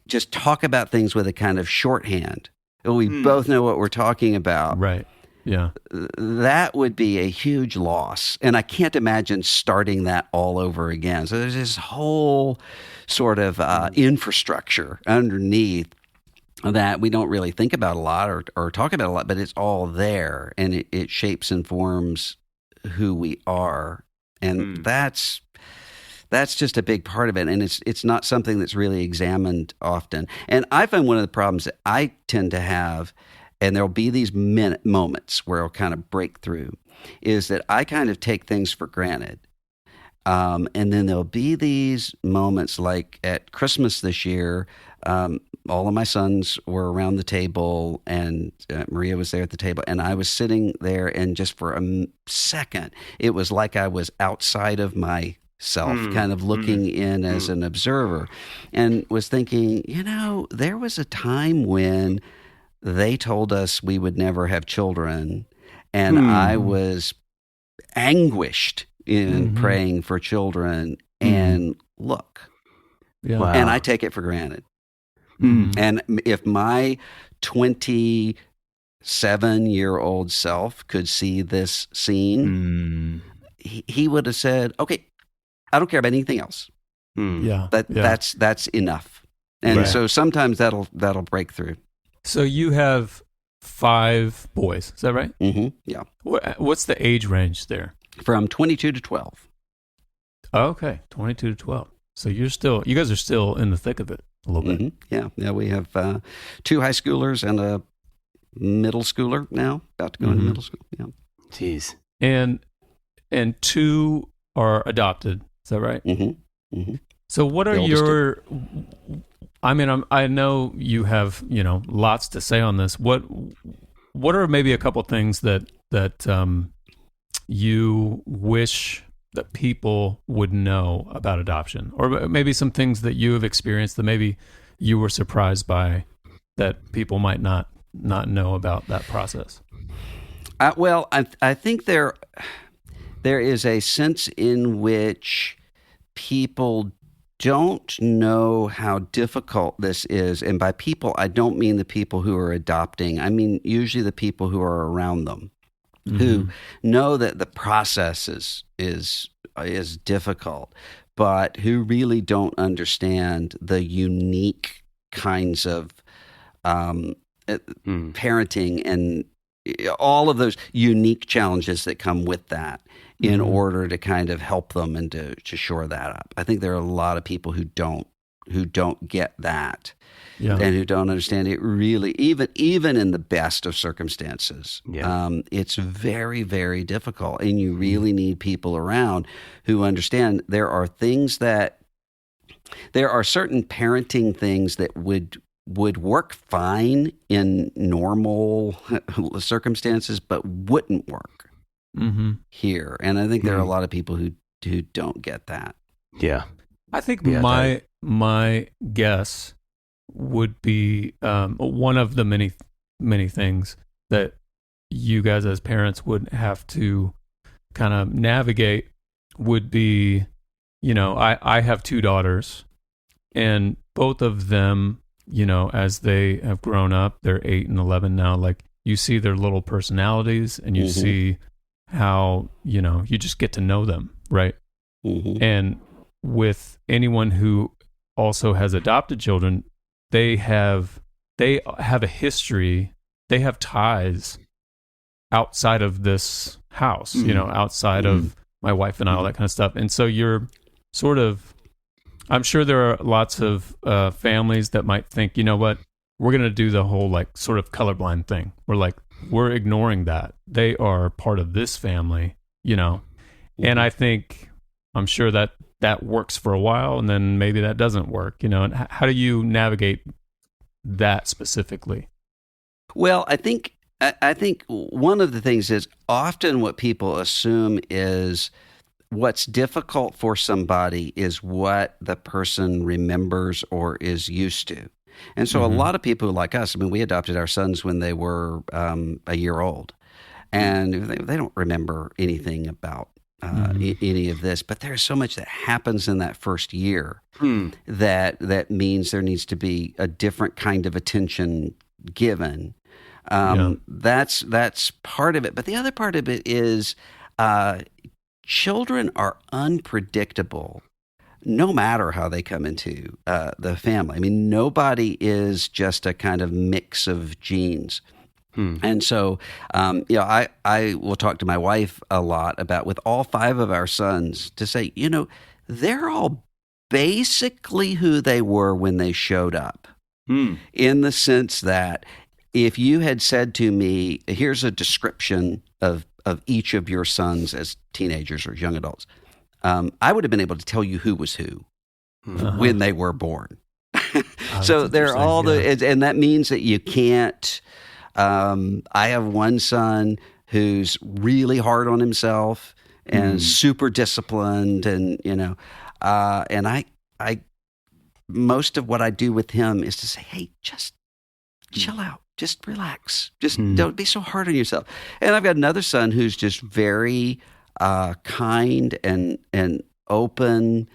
just talk about things with a kind of shorthand. We both know what we're talking about. Right. Yeah. That would be a huge loss. And I can't imagine starting that all over again. So there's this whole sort of infrastructure underneath that we don't really think about a lot or talk about a lot, but it's all there, and it shapes and forms who we are. And that's just a big part of it. And it's not something that's really examined often. And I find one of the problems that I tend to have, and there'll be these moments where I'll kind of break through, is that I kind of take things for granted. And then there'll be these moments like at Christmas this year, all of my sons were around the table, and Maria was there at the table, and I was sitting there, and just for a second, it was like I was outside of myself, kind of looking in as an observer, and was thinking, there was a time when they told us we would never have children, and I was anguished in praying for children, and look, and I take it for granted. And if my 27-year-old self could see this scene, he would have said, "Okay, I don't care about anything else. That's enough." And so sometimes that'll break through. So you have 5 boys, is that right? Yeah. What's the age range there? From 22 to 12. Oh, okay, 22 to 12. So you guys are still in the thick of it a little bit. Yeah. We have 2 high schoolers and a middle schooler now, about to go into middle school. Yeah. Jeez. And 2 are adopted. Is that right? So what are your? I mean, I know you have lots to say on this. What are maybe a couple things that you wish that people would know about adoption, or maybe some things that you have experienced that maybe you were surprised by that people might not know about that process? Well, I think there is a sense in which people don't know how difficult this is. And by people, I don't mean the people who are adopting. I mean usually the people who are around them, who know that the process is difficult, but who really don't understand the unique kinds of parenting and all of those unique challenges that come with that in order to kind of help them and to shore that up. I think there are a lot of people who don't get that. And who don't understand it really, even in the best of circumstances. It's very, very difficult. And you really need people around who understand there are certain parenting things that would work fine in normal circumstances, but wouldn't work here. And I think there are a lot of people who don't get that. Yeah. I think my guess would be one of the many things that you guys as parents would have to kind of navigate would be, I have 2 daughters, and both of them, as they have grown up, they're 8 and 11 now, like you see their little personalities, and you see how, you just get to know them, right? And with anyone who also has adopted children, they have a history, they have ties outside of this house, outside of my wife and I, all that kind of stuff. And so you're sort of, I'm sure there are lots of families that might think, you know what, we're going to do the whole like sort of colorblind thing. We're ignoring that. They are part of this family, and I'm sure that works for a while, and then maybe that doesn't work, and how do you navigate that specifically? Well, I think one of the things is often what people assume is what's difficult for somebody is what the person remembers or is used to. And so a lot of people like us, I mean, we adopted our sons when they were a year old, and they don't remember anything about any of this, but there's so much that happens in that first year that means there needs to be a different kind of attention given. That's part of it. But the other part of it is children are unpredictable no matter how they come into the family. I mean, nobody is just a kind of mix of genes. And so, I will talk to my wife a lot about, with all 5 of our sons, to say, they're all basically who they were when they showed up, in the sense that if you had said to me, here's a description of each of your sons as teenagers or young adults, I would have been able to tell you who was who when they were born. So they're all and that means that you can't. I have one son who's really hard on himself and super disciplined, and and I most of what I do with him is to say, hey, just chill out, just relax, just don't be so hard on yourself. And I've got another son who's just very kind and open-minded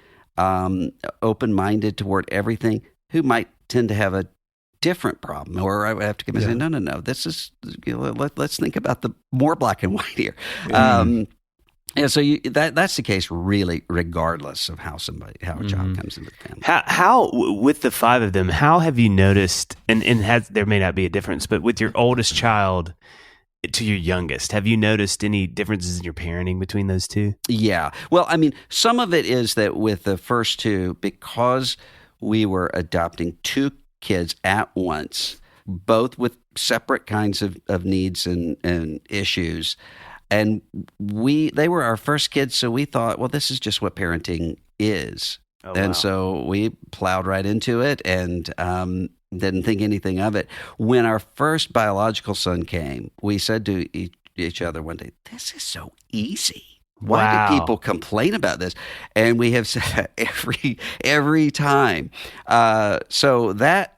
toward everything, who might tend to have a different problem, or I would have to come and say, no, this is, let's think about the more black and white here. And so that's the case, really, regardless of how a child comes into the family. How with the 5 of them, how have you noticed, and there may not be a difference, but with your oldest child to your youngest, have you noticed any differences in your parenting between those two? Yeah. Well, I mean, some of it is that with the first 2, because we were adopting 2 kids at once, both with separate kinds of needs and issues. And they were our first kids, so we thought, well, this is just what parenting is. Oh, and so we plowed right into it and didn't think anything of it. When our first biological son came, we said to each other one day, this is so easy. Why do people complain about this? And we have said that every time. So that,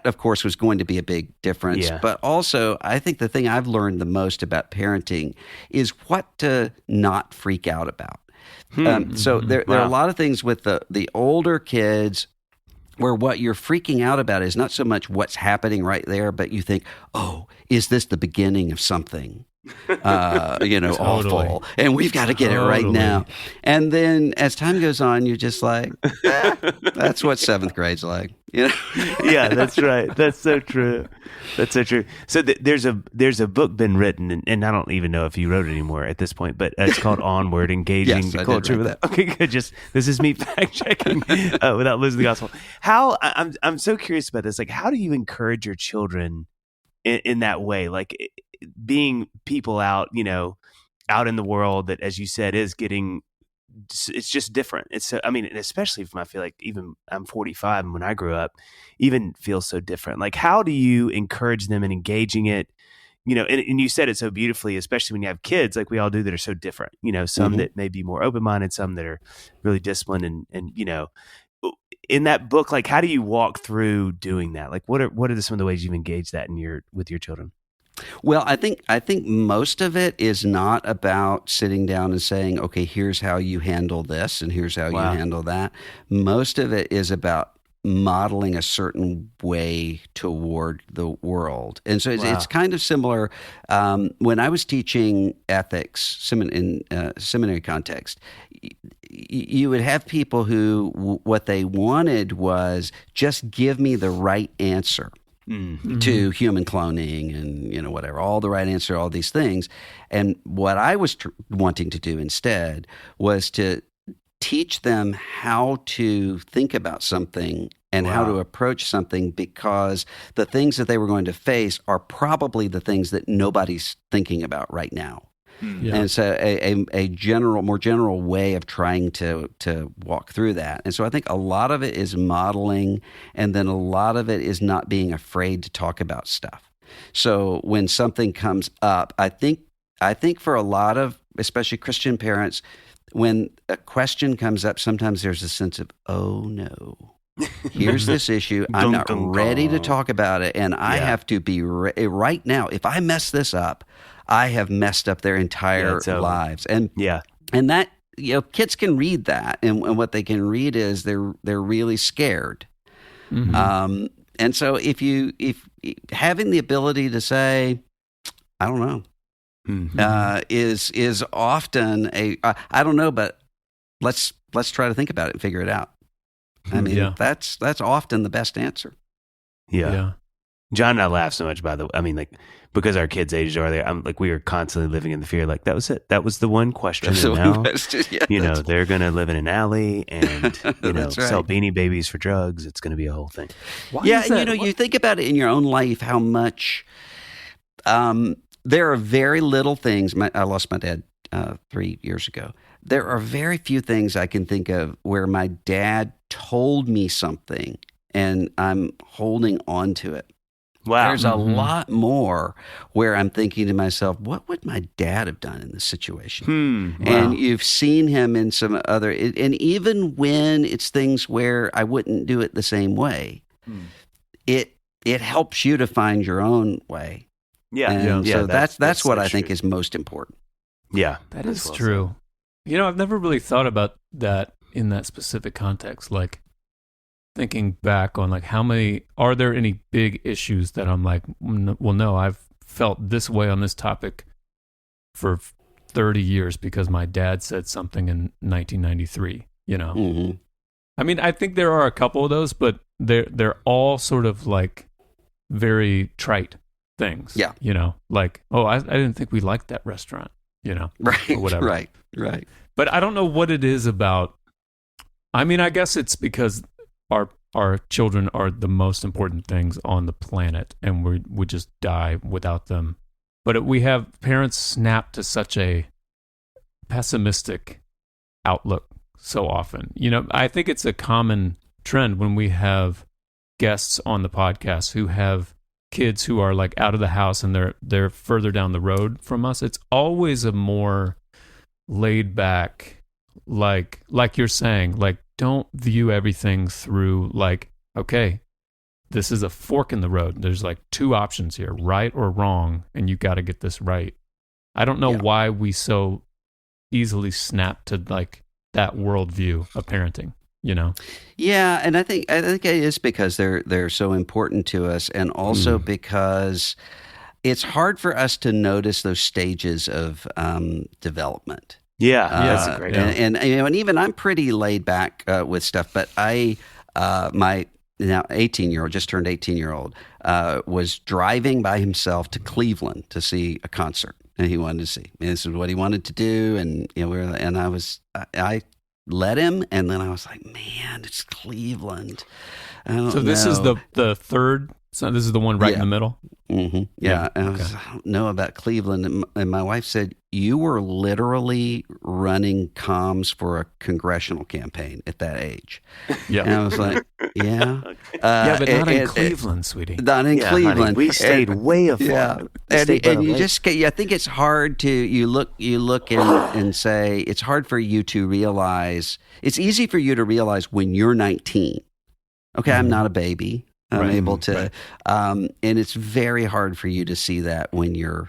of course, was going to be a big difference. Yeah. But also, I think the thing I've learned the most about parenting is what to not freak out about. So there are a lot of things with the older kids where what you're freaking out about is not so much what's happening right there, but you think, oh, is this the beginning of something? Awful, and we've got to get it right now. And then as time goes on, you're just like, that's what 7th grade's like. Yeah, that's right. That's so true. That's so true. So there's a book been written, and I don't even know if you wrote it anymore at this point, but it's called Onward: Engaging the Culture. Okay, good. This is me fact checking without losing the gospel. How I'm so curious about this. Like, how do you encourage your children in that way? Like, being people out in the world that, as you said, is getting, it's just different. It's especially from, I feel like, even I'm 45, and when I grew up, even feels so different. Like, how do you encourage them in engaging it? And you said it so beautifully, especially when you have kids, like we all do, that are so different. Some that may be more open-minded, some that are really disciplined, and in that book, like, how do you walk through doing that? Like, what are some of the ways you've engaged that with your children? Well, I think most of it is not about sitting down and saying, okay, here's how you handle this and here's how you handle that. Most of it is about modeling a certain way toward the world. And so it's kind of similar. When I was teaching ethics in seminary context, you would have people who what they wanted was just give me the right answer. To human cloning and whatever, all the right answer, all these things. And what I was wanting to do instead was to teach them how to think about something and how to approach something, because the things that they were going to face are probably the things that nobody's thinking about right now. Yeah. And so a more general way of trying to walk through that. And so I think a lot of it is modeling, and then a lot of it is not being afraid to talk about stuff. So when something comes up, I think for a lot of, especially Christian parents, when a question comes up, sometimes there's a sense of, oh no. Here's this issue. I'm not ready to talk about it, and I Yeah. have to be right now. If I mess this up, I have messed up their entire it's over. lives. And Yeah. and that, kids can read that, and what they can read is they're really scared. Mhm. And so if having the ability to say, I don't know, is often I don't know, but let's try to think about it and figure it out. I mean, Yeah. that's often the best answer. Yeah. John and I laugh so much, by the way. I mean, like, because our kids' ages are there, I'm like, we were constantly living in the fear. Like, that was it. That was the one question. That's the And one now, question. Yeah, you know, they're going to live in an alley and, That's sell right. Beanie Babies for drugs. It's going to be a whole thing. Yeah, and you think about it in your own life, how much there are very little things. I lost my dad 3 years ago. There are very few things I can think of where my dad told me something and I'm holding on to it. Wow. There's a lot more where I'm thinking to myself, what would my dad have done in this situation? Wow. And you've seen him in some other, and even when it's things where I wouldn't do it the same way, it helps you to find your own way. Yeah. And so that's what so I think true. is most important. Yeah. That that's is well true. You know, I've never really thought about that in that specific context. Like, thinking back on, like, are there any big issues that I'm like, well, no, I've felt this way on this topic for 30 years because my dad said something in 1993, Mm-hmm. I mean, I think there are a couple of those, but they're all sort of like very trite things. Yeah. Like, oh, I didn't think we liked that restaurant, Right. or whatever. Right. But I don't know what it is about. I mean, I guess it's because our children are the most important things on the planet, and we would just die without them. But we have parents snap to such a pessimistic outlook so often. I think it's a common trend when we have guests on the podcast who have kids who are like out of the house and they're further down the road from us. It's always a more laid back, like you're saying, like, don't view everything through like, okay, this is a fork in the road. There's like two options here, right or wrong, and you got to get this right. I don't know why we so easily snap to like that worldview of parenting. Yeah, and I think it is because they're so important to us, and also because it's hard for us to notice those stages of development. Yeah, that's a great. And even I'm pretty laid back with stuff, but my now 18-year-old, just turned 18-year-old, was driving by himself to Cleveland to see a concert, and he wanted to see. And this is what he wanted to do, and I let him, and then I was like, man, it's Cleveland. So this is the third. So this is the one right in the middle. Mm-hmm. Yeah. And I don't know about Cleveland. And my wife said, you were literally running comms for a congressional campaign at that age. Yeah. And I was like, yeah. But not in Cleveland, sweetie. Not in Cleveland. Honey, we stayed way afar. Yeah. And you just, I think it's hard to, you look and say, it's hard for you to realize, it's easy for you to realize when you're 19. Okay, I'm not a baby. I'm able to, and it's very hard for you to see that when you're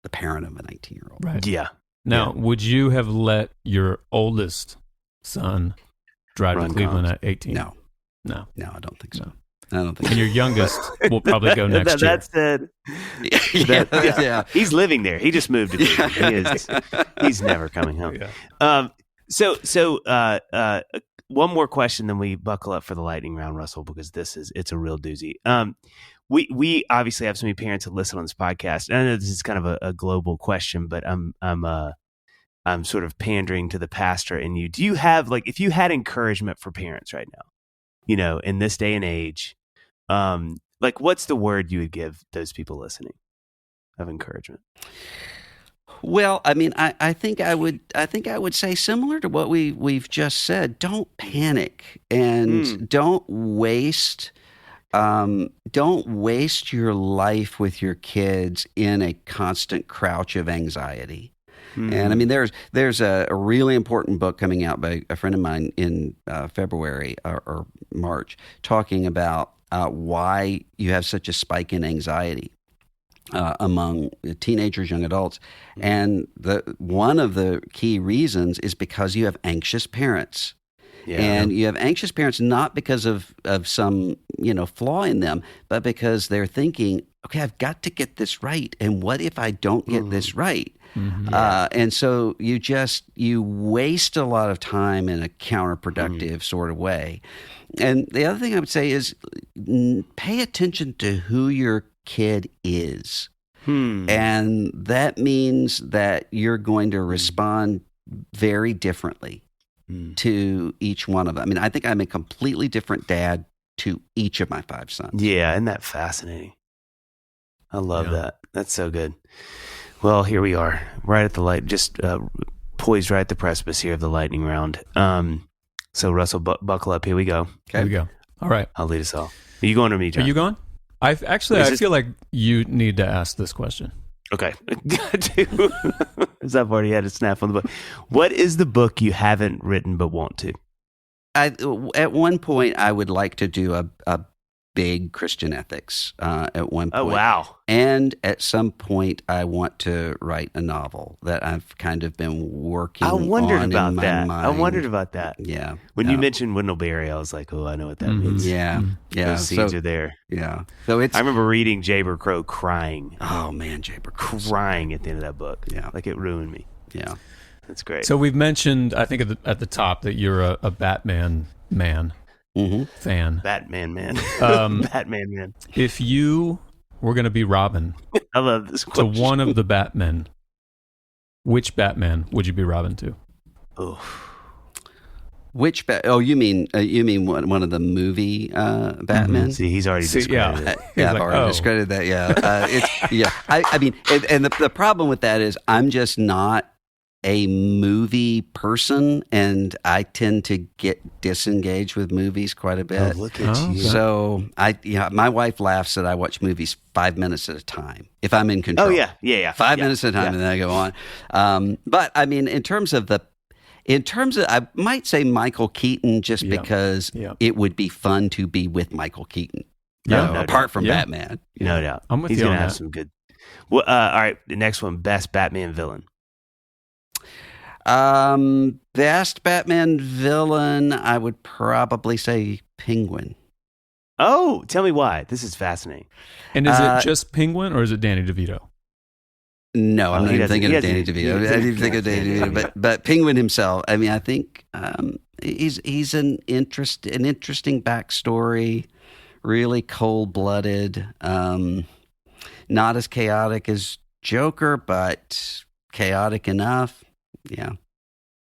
the parent of a 19-year-old. Right. Yeah. Now, would you have let your oldest son drive to Cleveland at 18? No, I don't think so. No. I don't think And so. your youngest will probably go next year. That said, Yeah. he's living there. He just moved to Cleveland. He's never coming home. Yeah. So, one more question, then we buckle up for the lightning round, Russell, because it's a real doozy. We obviously have so many parents that listen on this podcast. And I know this is kind of a global question, but I'm sort of pandering to the pastor in you. Do you have, like, if you had encouragement for parents right now, in this day and age, like, what's the word you would give those people listening of encouragement? Well, I mean, I think I would say similar to what we've just said. Don't panic and don't waste your life with your kids in a constant crouch of anxiety. And I mean, there's a really important book coming out by a friend of mine in February or March, talking about why you have such a spike in anxiety among teenagers, young adults. And one of the key reasons is because you have anxious parents. Yeah. And you have anxious parents not because of some, flaw in them, but because they're thinking, okay, I've got to get this right. And what if I don't get this right? And so you waste a lot of time in a counterproductive sort of way. And the other thing I would say is pay attention to who your kid is. And that means that you're going to respond very differently to each one of them. I mean, I think I'm a completely different dad to each of my 5 sons. Yeah, isn't that fascinating? I love that. That's so good. Well, here we are, right at the light, just poised right at the precipice here of the lightning round. So, Russell, buckle up. Here we go. Okay. Here we go. All right. I'll lead us all. Are you going or me, John? Are you going? I feel like you need to ask this question. Okay. Because I've already had a snap on the book. What is the book you haven't written but want to? At one point, I would like to do a big Christian ethics at one point. Oh, wow. And at some point, I want to write a novel that I've kind of been working on in my mind. I wondered about that. Yeah. When you mentioned Windleberry, I was like, oh, I know what that means. Yeah. Yeah. Those seeds are there. Yeah. So I remember reading Jayber Crow crying. Oh, man, Jayber Crow. Crying at the end of that book. Yeah. Like it ruined me. Yeah. That's great. So we've mentioned, I think at the top, that you're a Batman man. Fan. Batman man. Batman man. If you were going to be Robin I love this question. to one of the Batmen, which Batman would you be Robin to? Oh. Which you mean one of the movie Batman? See, he's already discredited it. I've already discredited that. Yeah, I mean, and the problem with that is I'm just not a movie person, and I tend to get disengaged with movies quite a bit. Oh, look at you. So my wife laughs that I watch movies 5 minutes at a time if I'm in control. Oh yeah. 5 minutes at a time, and then I go on. But I mean, in terms of, I might say Michael Keaton, just because it would be fun to be with Michael Keaton. Apart from Batman. No doubt. I'm with He's you gonna on have that. some good. Well, all right. The next one, best Batman villain. Best Batman villain, I would probably say Penguin. Oh, tell me why. This is fascinating. And is it just Penguin or is it Danny DeVito? No, I'm not even thinking of Danny DeVito. I didn't even think of Danny DeVito, but Penguin himself. I mean, I think he's an interesting backstory, really cold-blooded, not as chaotic as Joker, but chaotic enough.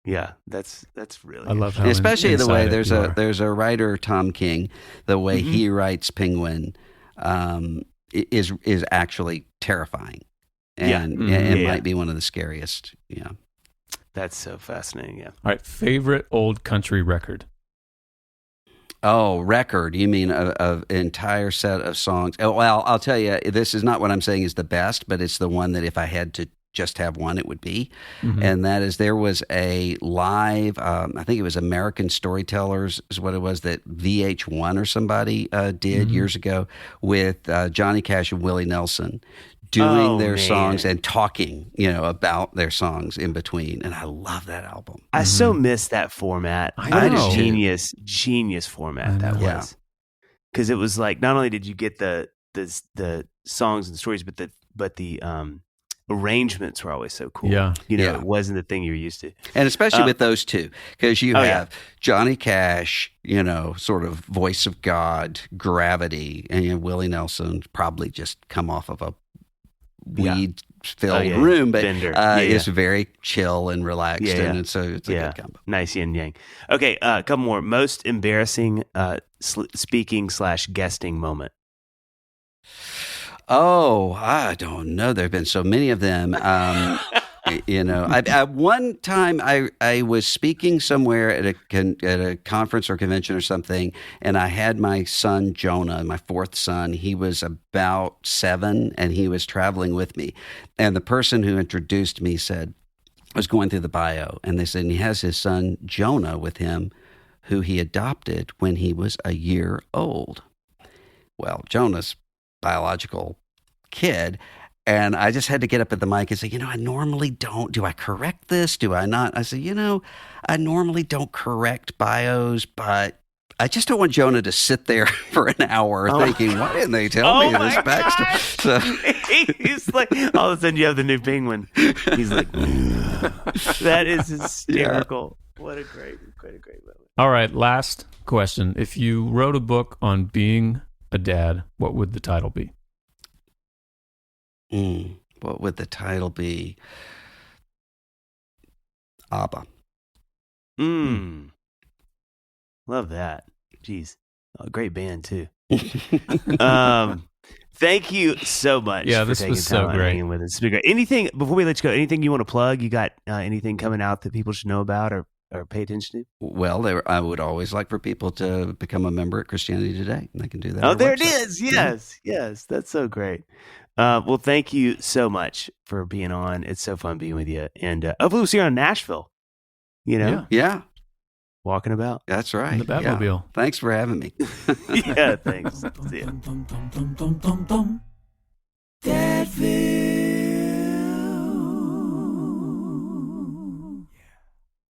Yeah, that's really. I love how especially the way inside it there's a writer, Tom King, the way he writes Penguin is actually terrifying, and might be one of the scariest. Yeah, that's so fascinating. Yeah. All right, favorite old country record. Oh, record? You mean an entire set of songs? Oh, well, I'll tell you, this is not what I'm saying is the best, but it's the one that if I had to just have one, it would be. And that is, there was a live, I think it was American Storytellers is what it was, that VH1 or somebody did years ago with Johnny Cash and Willie Nelson doing their songs and talking, about their songs in between. And I love that album. I so miss that format. I know. What a genius format that was. Because it was like, not only did you get the songs and stories, but the arrangements were always so cool. Yeah. It wasn't the thing you were used to. And especially with those two, because you have Johnny Cash, sort of voice of God, gravity, and Willie Nelson probably just come off of a weed-filled room, but it's very chill and relaxed, and so it's a good combo. Nice yin yang. Okay, a couple more. Most embarrassing speaking/guesting moment. Oh, I don't know. There have been so many of them. One time I was speaking somewhere at a conference or convention or something, and I had my son Jonah, my fourth son. He was about 7, and he was traveling with me. And the person who introduced me said, was going through the bio, and they said he has his son Jonah with him, who he adopted when he was a year old. Well, Jonah's biological kid, and I just had to get up at the mic and say, I normally don't. Do I correct this? Do I not? I said, I normally don't correct bios, but I just don't want Jonah to sit there for an hour thinking, why didn't they tell me this backstory? So, he's like, all of a sudden you have the new penguin. He's like, that is hysterical. Yeah. What a great moment. All right, last question. If you wrote a book on being a dad, what would the title be? What would the title be? Abba. Love that. Jeez. Oh, great band, too. Thank you so much. Yeah, for this taking was time so out great. hanging with us. It's been great. Anything, before we let you go, anything you want to plug? You got anything coming out that people should know about or pay attention to? Well, I would always like for people to become a member at Christianity Today, and they can do that. Oh, on our there website. it is. Yes. That's so great. Well, thank you so much for being on. It's so fun being with you. And hopefully we'll see you in Nashville, Yeah, walking about. that's right. In the Batmobile. Yeah. Thanks for having me. Yeah, thanks. See ya.